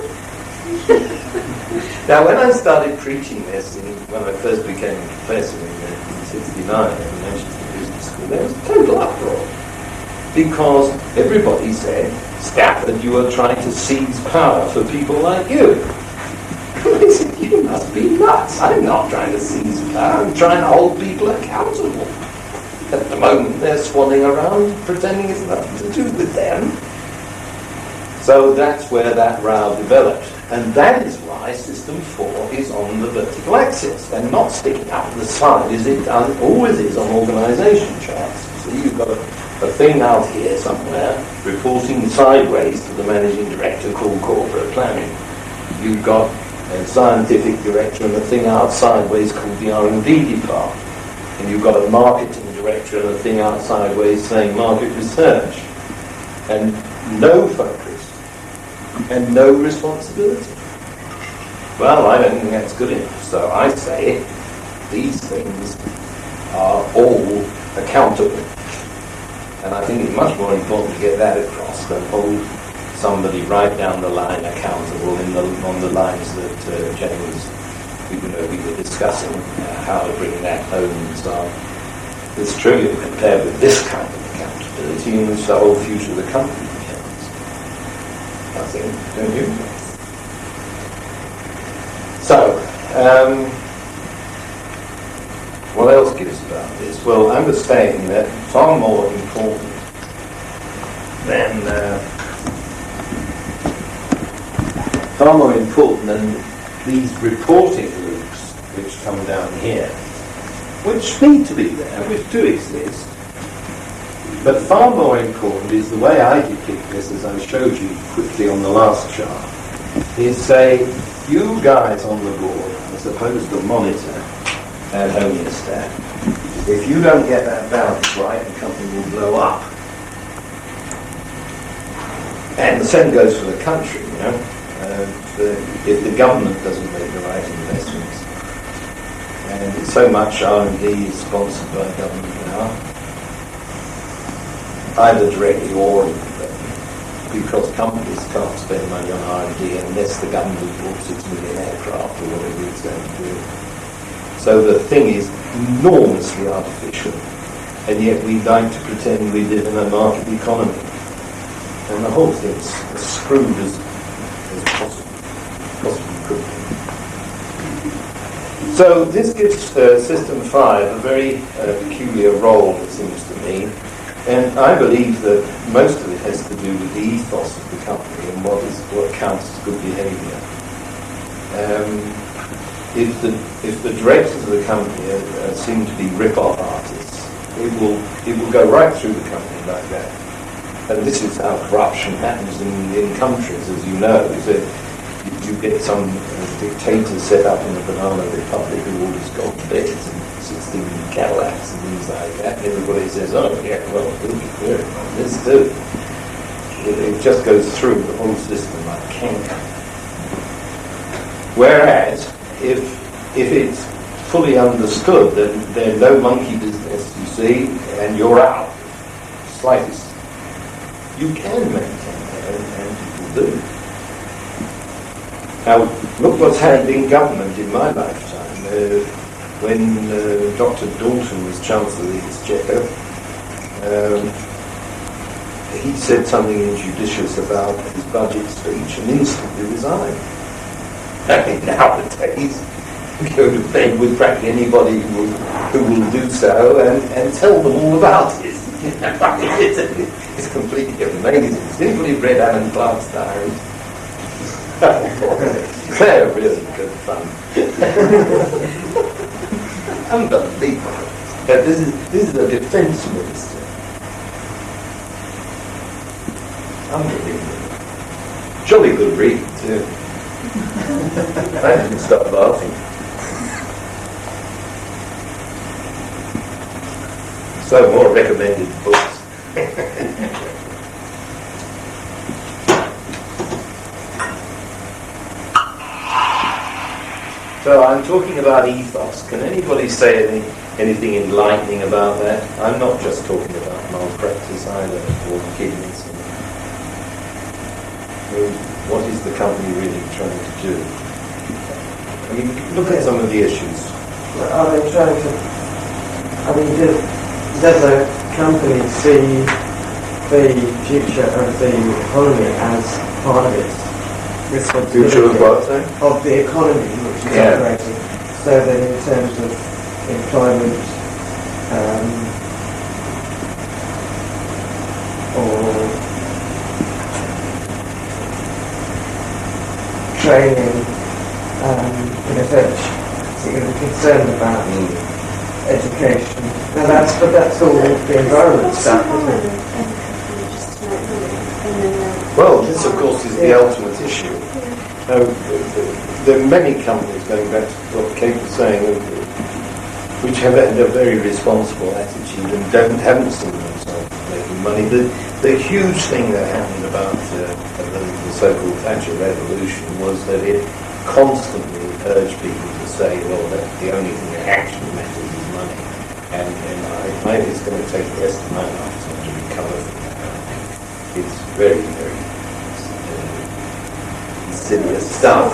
Speaker 7: Now, when I started preaching this, when I first became a professor in 1969 at the Manchester Business School, there was a total uproar. Because everybody said, Stafford, you are trying to seize power for people like you. I said, you must be nuts. I'm not trying to seize power. I'm trying to hold people accountable. At the moment, they're swanning around pretending it's nothing to do with them. So that's where that row developed. And that is why System 4 is on the vertical axis and not sticking out the side as it always is on organisation charts. So you've got a thing out here somewhere reporting sideways to the managing director called corporate planning. You've got a scientific director and a thing out sideways called the R&D department. And you've got a marketing director and a thing out sideways saying market research. And no focus. And no responsibility. Well, I don't think that's good enough. So I say these things are all accountable. And I think it's much more important to get that across than hold somebody right down the line accountable on the lines that James, we were discussing how to bring that home and so on. It's trivial compared with this kind of accountability in which the whole future of the company depends. I think, don't you? So, what else gives about this? Well, understanding that far more important than these reporting loops which come down here, which need to be there, which do exist. But far more important is the way I depict this, as I showed you quickly on the last chart, is say, you guys on the board are supposed to monitor that homeostat. If you don't get that balance right, the company will blow up. And the same goes for the country, you know. If the government doesn't make the right investments, and so much R&D is sponsored by government now, either directly or indirectly, because companies can't spend money on R&D unless the government bought 6 million aircraft or whatever it's going to do. So the thing is enormously artificial, and yet we like to pretend we live in a market economy. And the whole thing's as screwed as possibly could be. So this gives System 5 a very peculiar role, it seems to me. And I believe that most of it has to do with the ethos of the company and what counts as good behaviour. If the directors of the company seem to be rip-off artists, it will go right through the company like that. And this is how corruption happens in countries, as you know, is that you get some dictator set up in a banana republic who orders gold beds and 16 Cadillacs and things like that. And everybody says, oh, yeah, well, we'll be clear on this too. It just goes through the whole system like canker. Whereas, if it's fully understood that there's no monkey business, you see, and you're out, slightest, you can maintain that, and people do. Now, look what's happened in government in my lifetime. When Dr. Dalton was Chancellor of the Exchequer, he said something injudicious about his budget speech and instantly resigned. I mean, nowadays, we go to bed with practically anybody who will do so and tell them all about it. It's completely amazing. Has anybody read Alan Clark's diary? They're really good fun. Unbelievable. This is a defence minister. Unbelievable. Jolly good read too. I didn't stop laughing. So more recommended books. So I'm talking about ethos. Can anybody say anything enlightening about that? I'm not just talking about malpractice either, or kidneys. What is the company really trying to do? I mean, look at some of the issues.
Speaker 6: Are they trying to... I mean, does a company see the future of the economy as part of its responsibility?
Speaker 7: Future of what, sorry?
Speaker 6: Of the economy, which is operating. So that in terms of employment, or training, in effect, so you're going to be concerned about education. Now that's all the environment stuff, isn't it?
Speaker 7: Well, this of course is the ultimate issue. There are many companies, going back to what Kate was saying, which have a very responsible attitude and haven't seen themselves making money. The huge thing that happened about the so-called Thatcher Revolution was that it constantly urged people to say, well, that the only thing that actually matters is money. And I think it's going to take the rest of my lifetime to recover from that. It's very, very insidious stuff.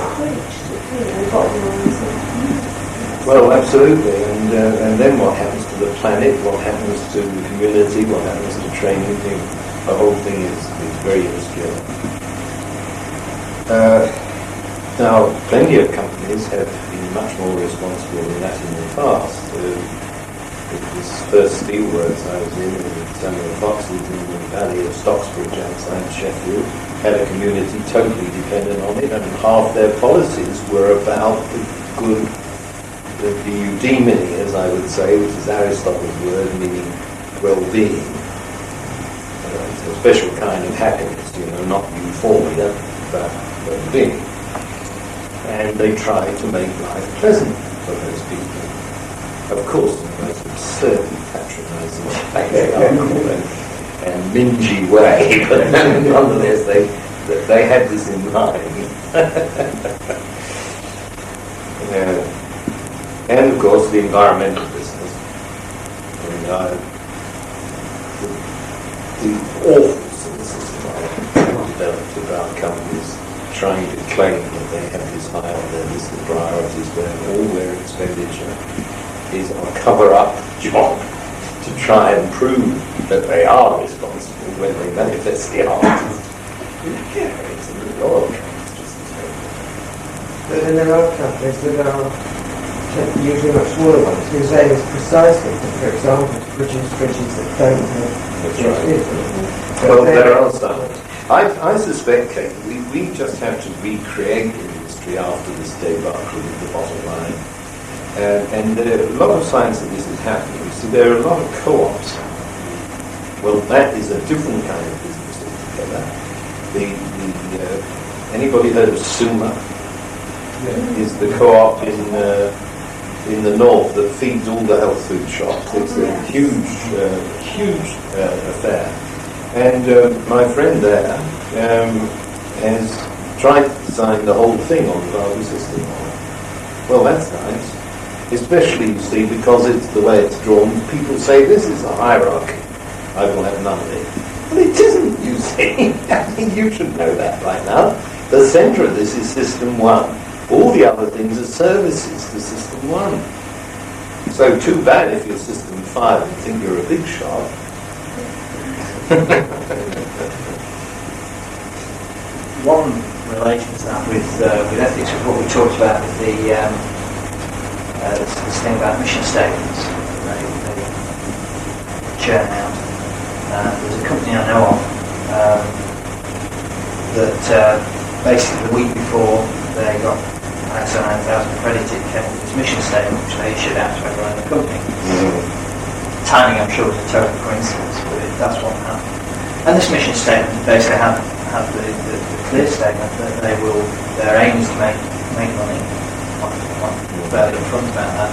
Speaker 7: Well, absolutely. And then what happens to the planet? What happens to the community? What happens to training? The whole thing is very obscure. Now, plenty of companies have been much more responsible than that in the past. This first steelworks I was in Samuel Fox's in the valley of Stocksbridge outside Sheffield had a community totally dependent on it, and half their policies were about the good, the eudaimonia, as I would say, which is Aristotle's word meaning well-being. It's a special kind of happiness, not euphoria, but well-being. And they try to make life pleasant for those people. Of course, in the most absurdly patronising and mingy way, but nonetheless they had this in mind. And of course the environmental business. The awful cynicism developed about companies trying to claim that they have this high on their list of priorities where all their expenditure is a cover-up job to try and prove that they are responsible when they manifestly aren't. It's a lot of companies just
Speaker 6: But then there are companies that are usually much smaller ones whose aim is precisely, for example, to produce fridges that don't have
Speaker 7: That's right. Well, there are some. I suspect, Kate, we just have to recreate the industry after this debacle with the bottom line. And there are a lot of signs that this is happening. You see, there are a lot of co-ops. Well, that is a different kind of business altogether. Anybody heard of Suma? Is the co-op in the north that feeds all the health food shops. It's a huge affair. And my friend there has tried to design the whole thing on the value system. Well, that's nice. Especially, you see, because it's the way it's drawn. People say this is a hierarchy. I will have none of it. Well, it isn't, you see. I think you should know that right now. The centre of this is System 1. All the other things are services to System 1. So too bad if you're System 5 and think you're a big shot.
Speaker 5: One relation to that with ethics was what we talked about with this thing about mission statements. They churn out. There's a company I know of that basically the week before they got ISO 9000 accredited came up with this mission statement which they issued out to everyone in the company. Timing, I'm sure, was a total coincidence, but that's what happened. And this mission statement basically had the clear statement that their aim is to make money. I'm fairly upfront about that.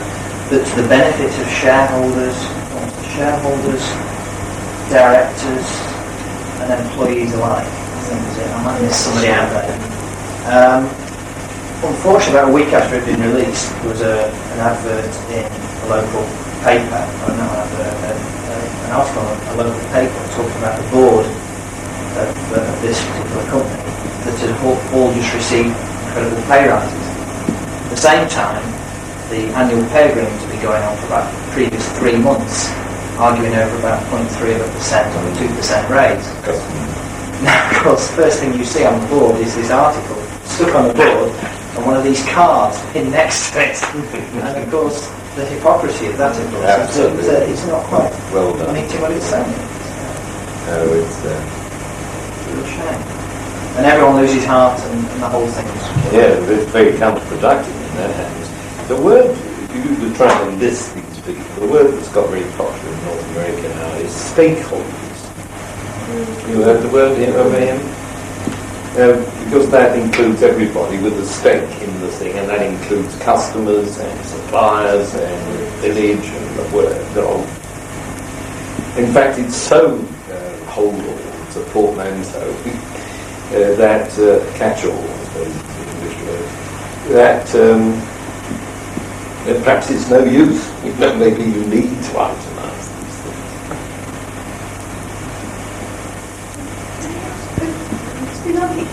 Speaker 5: But to the benefit of shareholders, directors, and employees alike. I think is it. I might miss somebody out there. Unfortunately, about a week after it had been released, there was an advert in a local paper, an article in a local paper talking about the board of this particular company that had all just received incredible pay rises. At the same time, the annual pay agreement had been going on for about the previous 3 months, arguing over about 0.3% or a 2% raise. Now, of course, the first thing you see on the board is this article stuck on the board and one of these cards pinned next to it. And of course, the hypocrisy of that, of course, it's not quite
Speaker 7: well done.
Speaker 5: meeting what it's saying.
Speaker 7: No, it's
Speaker 5: a real shame. And everyone loses heart and the whole thing is...
Speaker 7: Yeah, it's very counterproductive in their hands. The word, if you were trying to list these people, the word that's got very popular in North America now is stakeholders. You heard the word over him? Because that includes everybody with a stake in the thing, and that includes customers and suppliers and the village and the word. In fact, it's so whole, it's a portmanteau, that catch-all, I suppose is the English word, that perhaps it's no use. Maybe you need to itemise these things.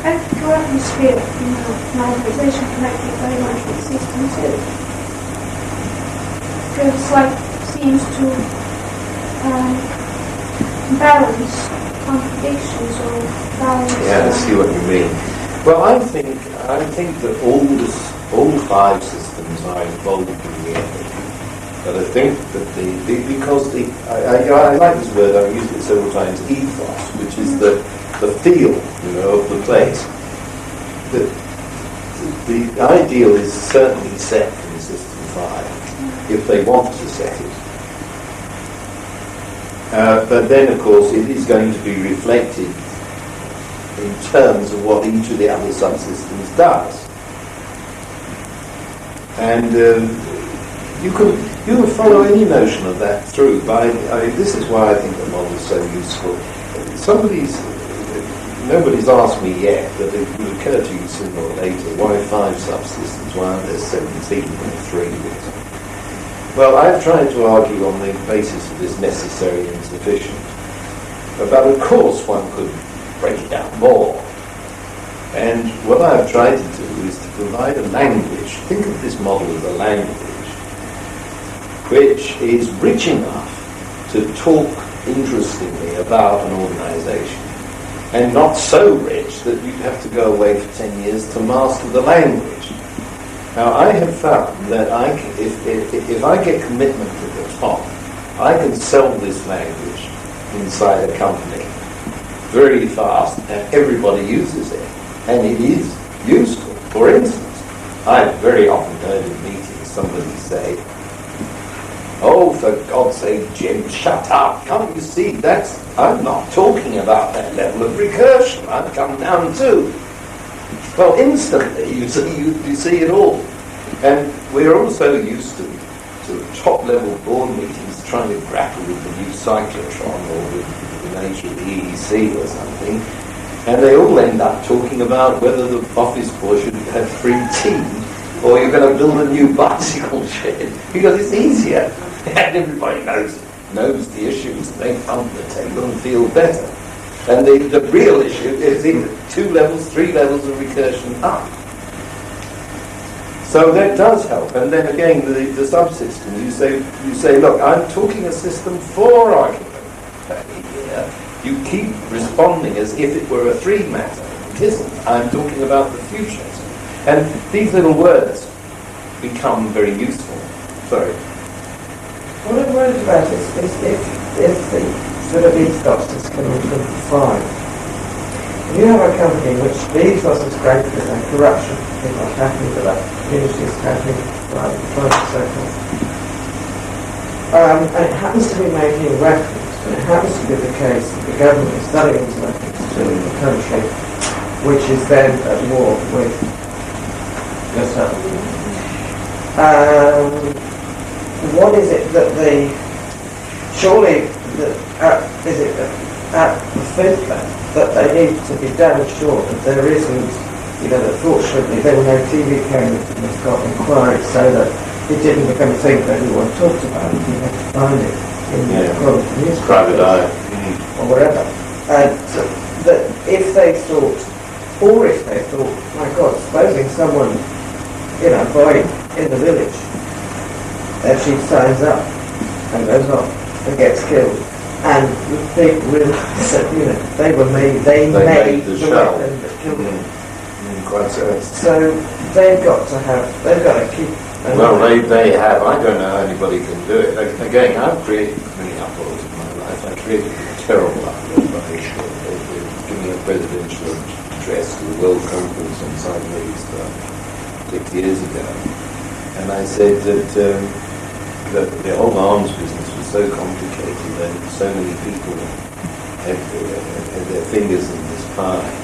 Speaker 8: Ethical atmosphere in an organisation connected very much with System 2. Because seems to balance contradictions or balance...
Speaker 7: Yeah, I see what you mean. Well, I think that all 5 systems are involved in the ethic. But I think that I like this word, I've used it several times, ethos, which is the feel, of the place. The ideal is certainly set in System 5, if they want to set it. But then, of course, it is going to be reflected in terms of what each of the other subsystems does. And you could follow any notion of that through. This is why I think the model is so useful. Nobody's asked me yet, but it will occur to you sooner or later, why 5 subsystems, why aren't there 17 or 3? Well, I've tried to argue on the basis of this necessary and sufficient. But of course one could break it down more. And what I've tried to do is to provide a language, think of this model as a language, which is rich enough to talk interestingly about an organisation, and not so rich that you'd have to go away for 10 years to master the language. Now, I have found that if I get commitment at the top, I can sell this language inside a company very fast, and everybody uses it, and it is useful. For instance, I've very often heard in meetings somebody say, "Oh, for God's sake, Jim, shut up. Can't you see I'm not talking about that level of recursion. I've come down too." Well, instantly you see it all. And we're also used to top-level board meetings trying to grapple with the new cyclotron or with the nature of the EEC or something. And they all end up talking about whether the office boy should have 3 teams or you're going to build a new bicycle shed because it's easier. And everybody knows the issues, and they thump the table and feel better. And the real issue is in 2 levels, 3 levels of recursion up. So that does help. And then again, the subsystem, you say, look, I'm talking a system for argument. You keep responding as if it were a 3 matter. It isn't. I'm talking about the future. And these little words become very useful. Sorry.
Speaker 6: What I'm worried about is if the sort of ethos is coming from defined. If you have a company in which the ethos is great and corruption, things like happening to that community is happening, right, and so forth. And it happens to be making reference, and it happens to be the case that the government is studying these reference to the country, which is then at war with yourself. What is it that surely, is it at the fifth that they need to be damn sure that there isn't, that fortunately there were no TV cameras in the Scotland inquiry so that it didn't become a thing that everyone talked about it, you had to find it in the newspaper.
Speaker 7: Private eye.
Speaker 6: Or whatever. And that if they thought, my God, supposing someone, boy in the village, their chief signs up and goes off and gets killed, and the people realise that they made the weapon that killed him.
Speaker 7: Quite so.
Speaker 6: So they've got to keep.
Speaker 7: Well, they have. I don't know how anybody can do it. Again, I've created many uploads in my life. I created a terrible upload by giving a presidential address to the World Conference on Cyber East 6 years ago, and I said that the whole arms business was so complicated and so many people had their fingers in this pie.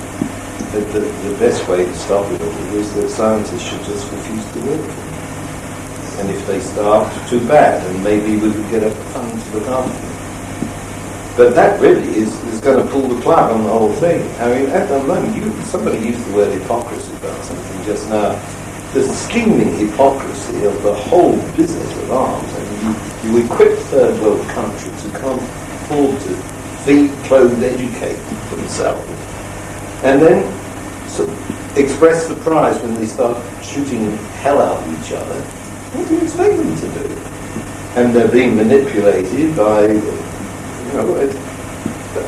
Speaker 7: That the best way to stop it all was that scientists should just refuse to work for them. And if they starved, too bad, and maybe we would get a fund to look after them. But that really is going to pull the plug on the whole thing. I mean, at the moment, somebody used the word hypocrisy about something just now. The scheming hypocrisy of the whole business of arms. I mean, you equip third world countries who can't afford to feed, clothe, educate themselves, and then express surprise when they start shooting hell out of each other. What do you expect them to do? And they're being manipulated by,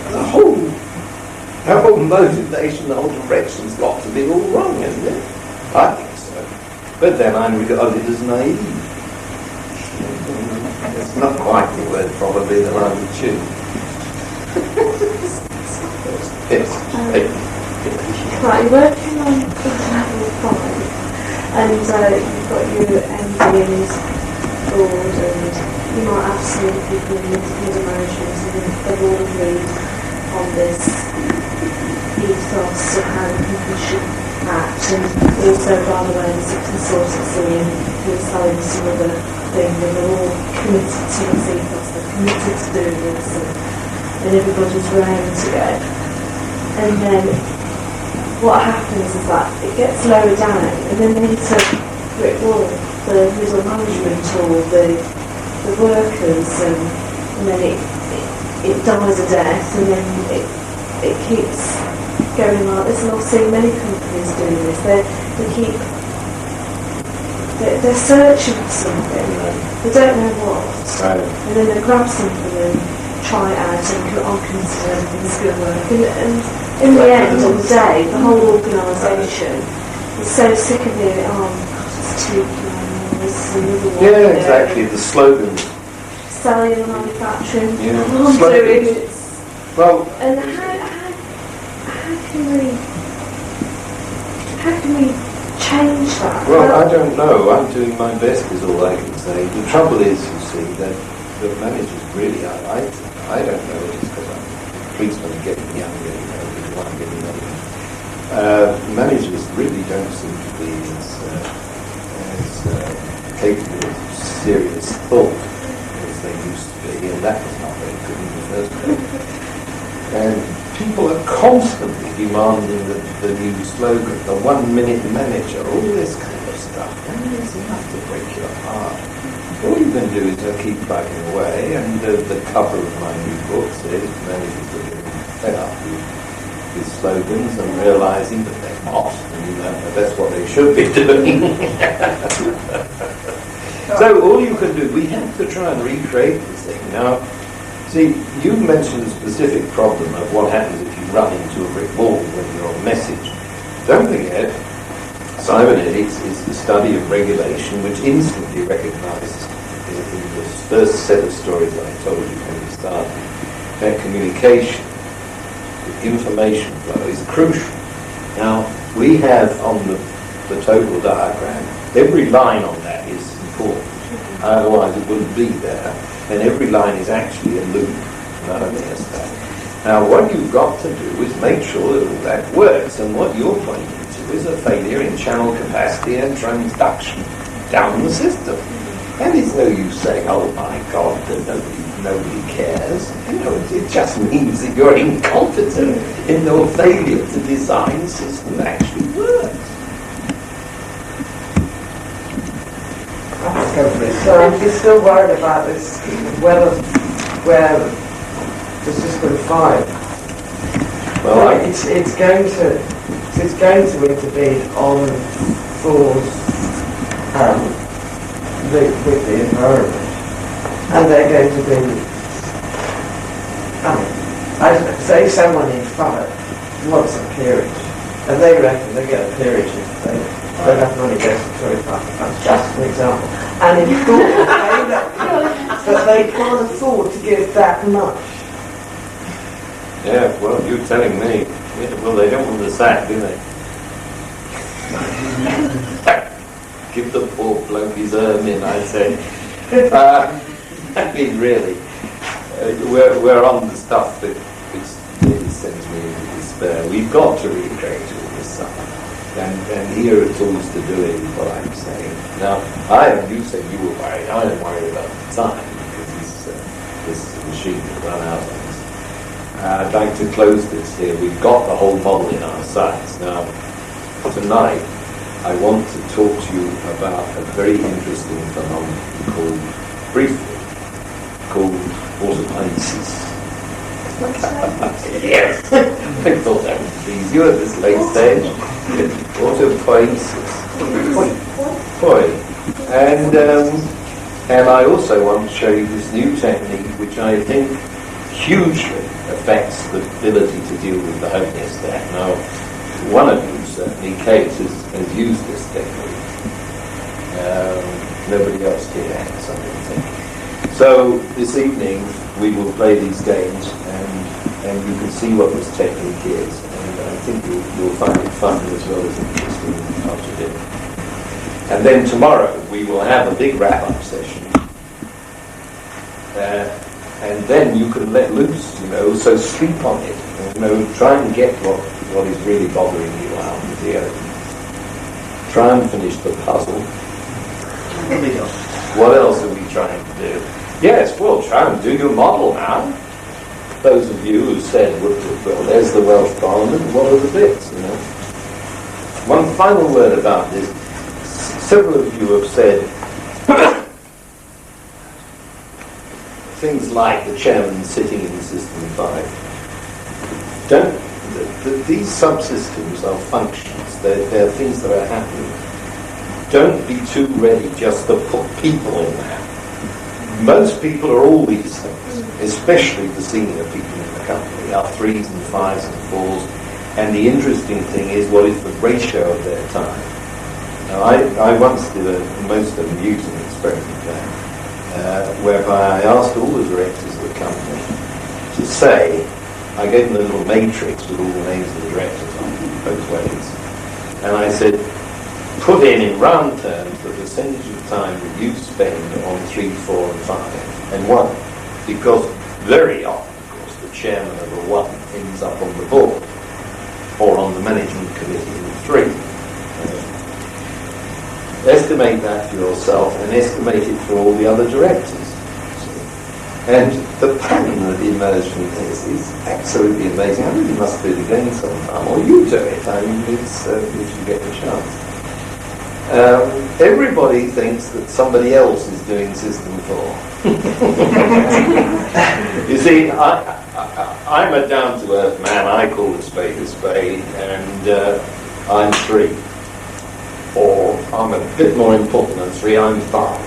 Speaker 7: the whole motivation, the whole direction's got to be all wrong, isn't it? I think so. But then I'm regarded as naive. It's not quite the word probably that I would choose.
Speaker 8: Yes. Right, you're working on level 5, and you've got your MD and his board, and you might have some people in middle management, and they've all agreed on this ethos of how the company should act, and also, by the way, there's a consultancy who's selling some other thing, and they're all committed to this ethos, they're committed to doing this, and everybody's raring to go. And then what happens is that it gets lower down, and then they hit a brick wall, the middle management or the workers, and then it dies a death, and then it keeps going like this. And I've seen many companies doing this. They're searching for something, they don't know what, and then they grab something and try it out and I'm consider everything's going to work. And in the end of the day, the whole organisation is so sick of it. Oh, God, it's too plain. This is another one.
Speaker 7: Yeah, exactly. The slogans.
Speaker 8: Selling and manufacturing.
Speaker 7: Yeah.
Speaker 8: I'm doing it.
Speaker 7: Well,
Speaker 8: and how can we change that?
Speaker 7: Well, I don't know. I'm doing my best is all I can say. The trouble is, you see, that the managers really, I don't know it is because I'm a policeman and getting younger, people aren't getting younger. Managers really don't seem to be as capable of serious thought as they used to be, and that was not very good in the first place. And people are constantly demanding the new slogan, the 1 minute manager, all this kind of stuff. And it's enough to break your heart. All you can do is keep plugging away, and the cover of my new book says managers are getting fed up with slogans and realising that they're not, and that's what they should be doing. So all you can do, we have to try and recreate this thing. Now, see, you've mentioned a specific problem of what happens if you run into a brick wall when you're on message. Don't forget, cybernetics is the study of regulation which instantly recognises in the first set of stories I told you when we started, that communication, information flow is crucial. Now, we have on the total diagram, every line on that is important, otherwise it wouldn't be there, and every line is actually a loop, not only a stack. Now, what you've got to do is make sure that all that works, and what you're pointing to is a failure in channel capacity and transduction down the system. And it's no use saying, oh my God, that nobody cares. It just means that you're incompetent in your failure to design a system that actually works.
Speaker 6: So I'm just still worried about this, where the system 5.
Speaker 7: Well,
Speaker 6: it's going to intervene on 4's with the environment, and they're going to be. I don't know, say someone in 5 wants a peerage, and they reckon they get a peerage if they don't have money goes to 25. That's just an example. And in 4, but they can't afford to give that much.
Speaker 7: yeah, well, you're telling me. Yeah, well, they don't want the sack, do they? Give the poor bloke his ermine, I say. I mean, really, we're on the stuff that really sends me into despair. We've got to recreate all this stuff. And here are tools to do it, is what I'm saying. Now, you said you were worried. I am worried about the time, because this machine will run out of us. I'd like to close this here. We've got the whole model in our sights. Now, tonight, I want to talk to you about a very interesting phenomenon called autopoiesis. Yes, I thought that was easier at this late stage. Autopoiesis. Poi. And I also want to show you this new technique, which I think hugely affects the ability to deal with the homeless there. Now, one of you, certainly Kate, has used this technique. Nobody else did, I think. So this evening we will play these games, and you can see what this technique is, and I think you'll find it fun as well as interesting after dinner. And then tomorrow we will have a big wrap-up session, and then you can let loose, so sleep on it, try and get what is really bothering you out of the earth. Try and finish the puzzle. What else are we trying to do? Yes, well, try and do your model now. Those of you who said, well, there's the Welsh Parliament, what are the bits, One final word about this. Several of you have said things like the chairman sitting in System 5. These subsystems are functions. They're things that are happening. Don't be too ready just to put people in there. Most people are all these things, especially the senior people in the company, are 3s and 5s and 4s. And the interesting thing is, what is the ratio of their time? Now, I once did a most amusing experiment there, whereby I asked all the directors of the company to say, I gave them a little matrix with all the names of the directors on both ways, and I said, put in round terms the percentage of time that you spend on 3, 4 and 5 and 1, because very often, of course, the chairman of a 1 ends up on the board or on the management committee in 3. Estimate that for yourself and estimate it for all the other directors. And the pattern that emerged from this is absolutely amazing. I really must do it again sometime, or you do it. I mean, it's if you get the chance. Everybody thinks that somebody else is doing System 4. You see, I'm a down-to-earth man. I call a spade, and I'm 3. Or I'm a bit more important than 3. I'm 5.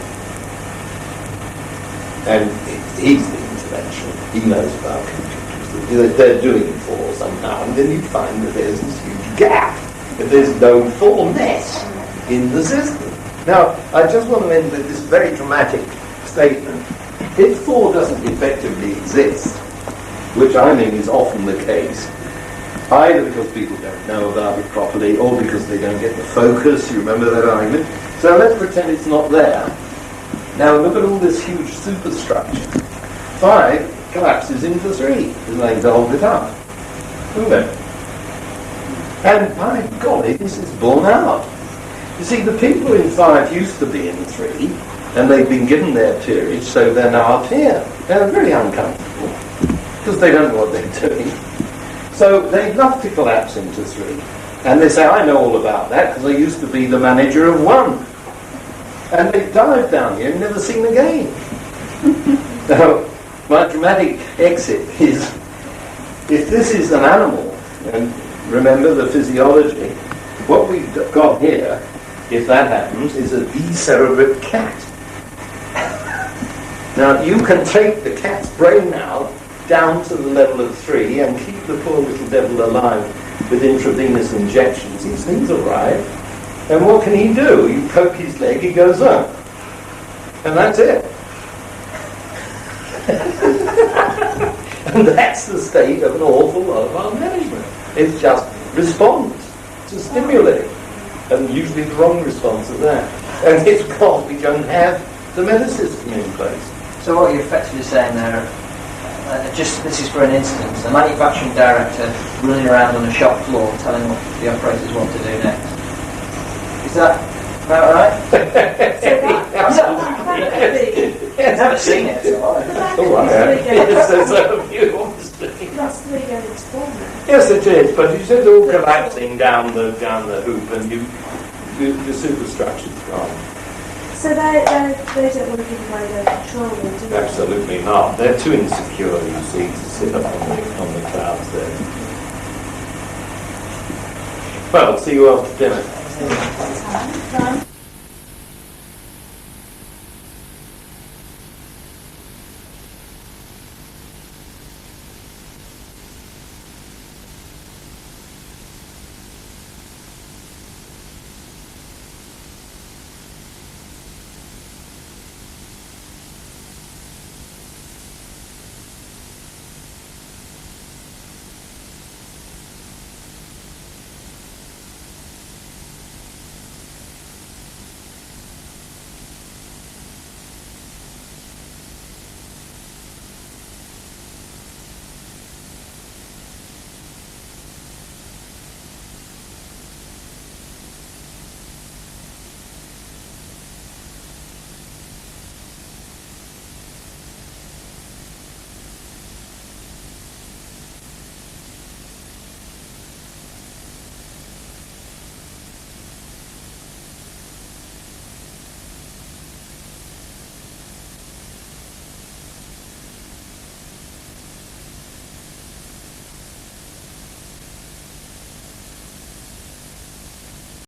Speaker 7: And he's the intellectual. He knows about computers. They're doing 4 somehow, and then you find that there's this huge gap. That there's no 4-net in the system. Now, I just want to end with this very dramatic statement. If 4 doesn't effectively exist, which I think is often the case, either because people don't know about it properly or because they don't get the focus, you remember that argument? So let's pretend it's not there. Now look at all this huge superstructure. 5 collapses into 3 as they hold it up. Isn't it? And by golly, this is borne out. You see, the people in 5 used to be in 3, and they've been given their peerage, so they're now up here. They're very uncomfortable, because they don't know what they're doing. So they'd love to collapse into 3. And they say, I know all about that, because I used to be the manager of 1. And they dive down here and never seen again. Now, my dramatic exit is, if this is an animal, and remember the physiology, what we've got here, if that happens, is a decerebrate cat. Now, you can take the cat's brain now down to the level of 3 and keep the poor little devil alive with intravenous injections. These things arrive, and what can he do? You poke his leg, he goes up. And that's it. And that's the state of an awful lot of our management. It just responds to stimuli, and usually the wrong response at that. And it's because we don't have the medical system in place.
Speaker 5: So what you're effectively saying there, just this is for an instance, the manufacturing director running around on a shop floor telling what the operators want to do next. Is that about right? I've never seen it.
Speaker 8: That's 3 going into 4 now.
Speaker 7: Yes, it is, but you said they're all collapsing down the hoop, and the superstructure's gone.
Speaker 8: So they don't want to give away their control, then, do they?
Speaker 7: Absolutely not. They're too insecure, you see, to sit up on the clouds there. Well, see you after dinner.
Speaker 8: Time.